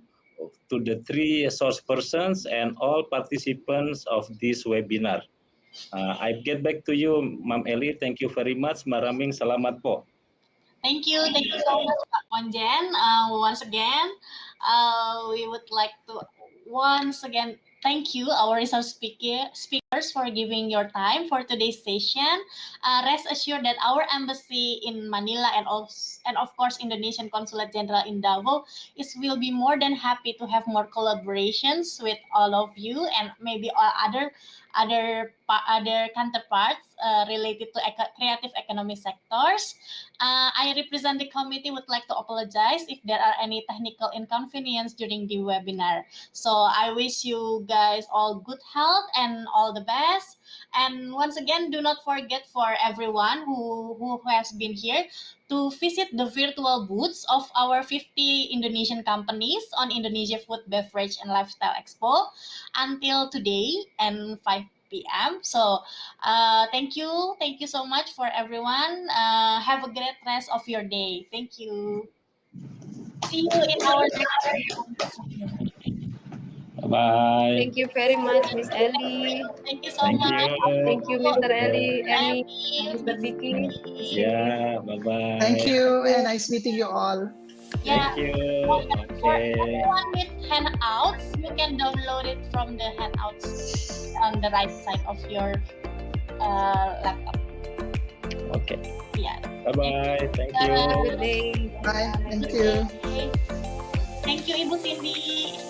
to the three source persons and all participants of this webinar. I get back to you, Ma'am Ellie. Thank you very much. Maraming salamat po. Thank you so much, Pak Ponjen. Once again, we would like to once again, thank you, our resource speakers, for giving your time for today's session. Rest assured that our embassy in Manila and of course Indonesian Consulate General in Davao will be more than happy to have more collaborations with all of you and maybe all other counterparts related to creative economy sectors. I represent the committee, would like to apologize if there are any technical inconvenience during the webinar. So I wish you guys all good health and all the best. And once again, do not forget for everyone who has been here to visit the virtual booths of our 50 Indonesian companies on Indonesia Food, Beverage, and Lifestyle Expo until today and 5 p.m. So thank you so much for everyone. Have a great rest of your day. Thank you. See you in our next session. Bye. Thank you very much, Miss Ellie. Thank you so Thank much. you. Thank you, Mr. Ellie, Emmy, Emmy, Mr. Dicky, Miss Cindy. Yeah, bye-bye. Thank you, and nice meeting you all. Yeah. Thank you. For Okay. everyone with handouts, you can download it from the handouts on the right side of your laptop. Okay. Yeah. Bye-bye. Thank Have a you. Good day. Bye. Thank good you. day. Thank you, Ibu Cindy.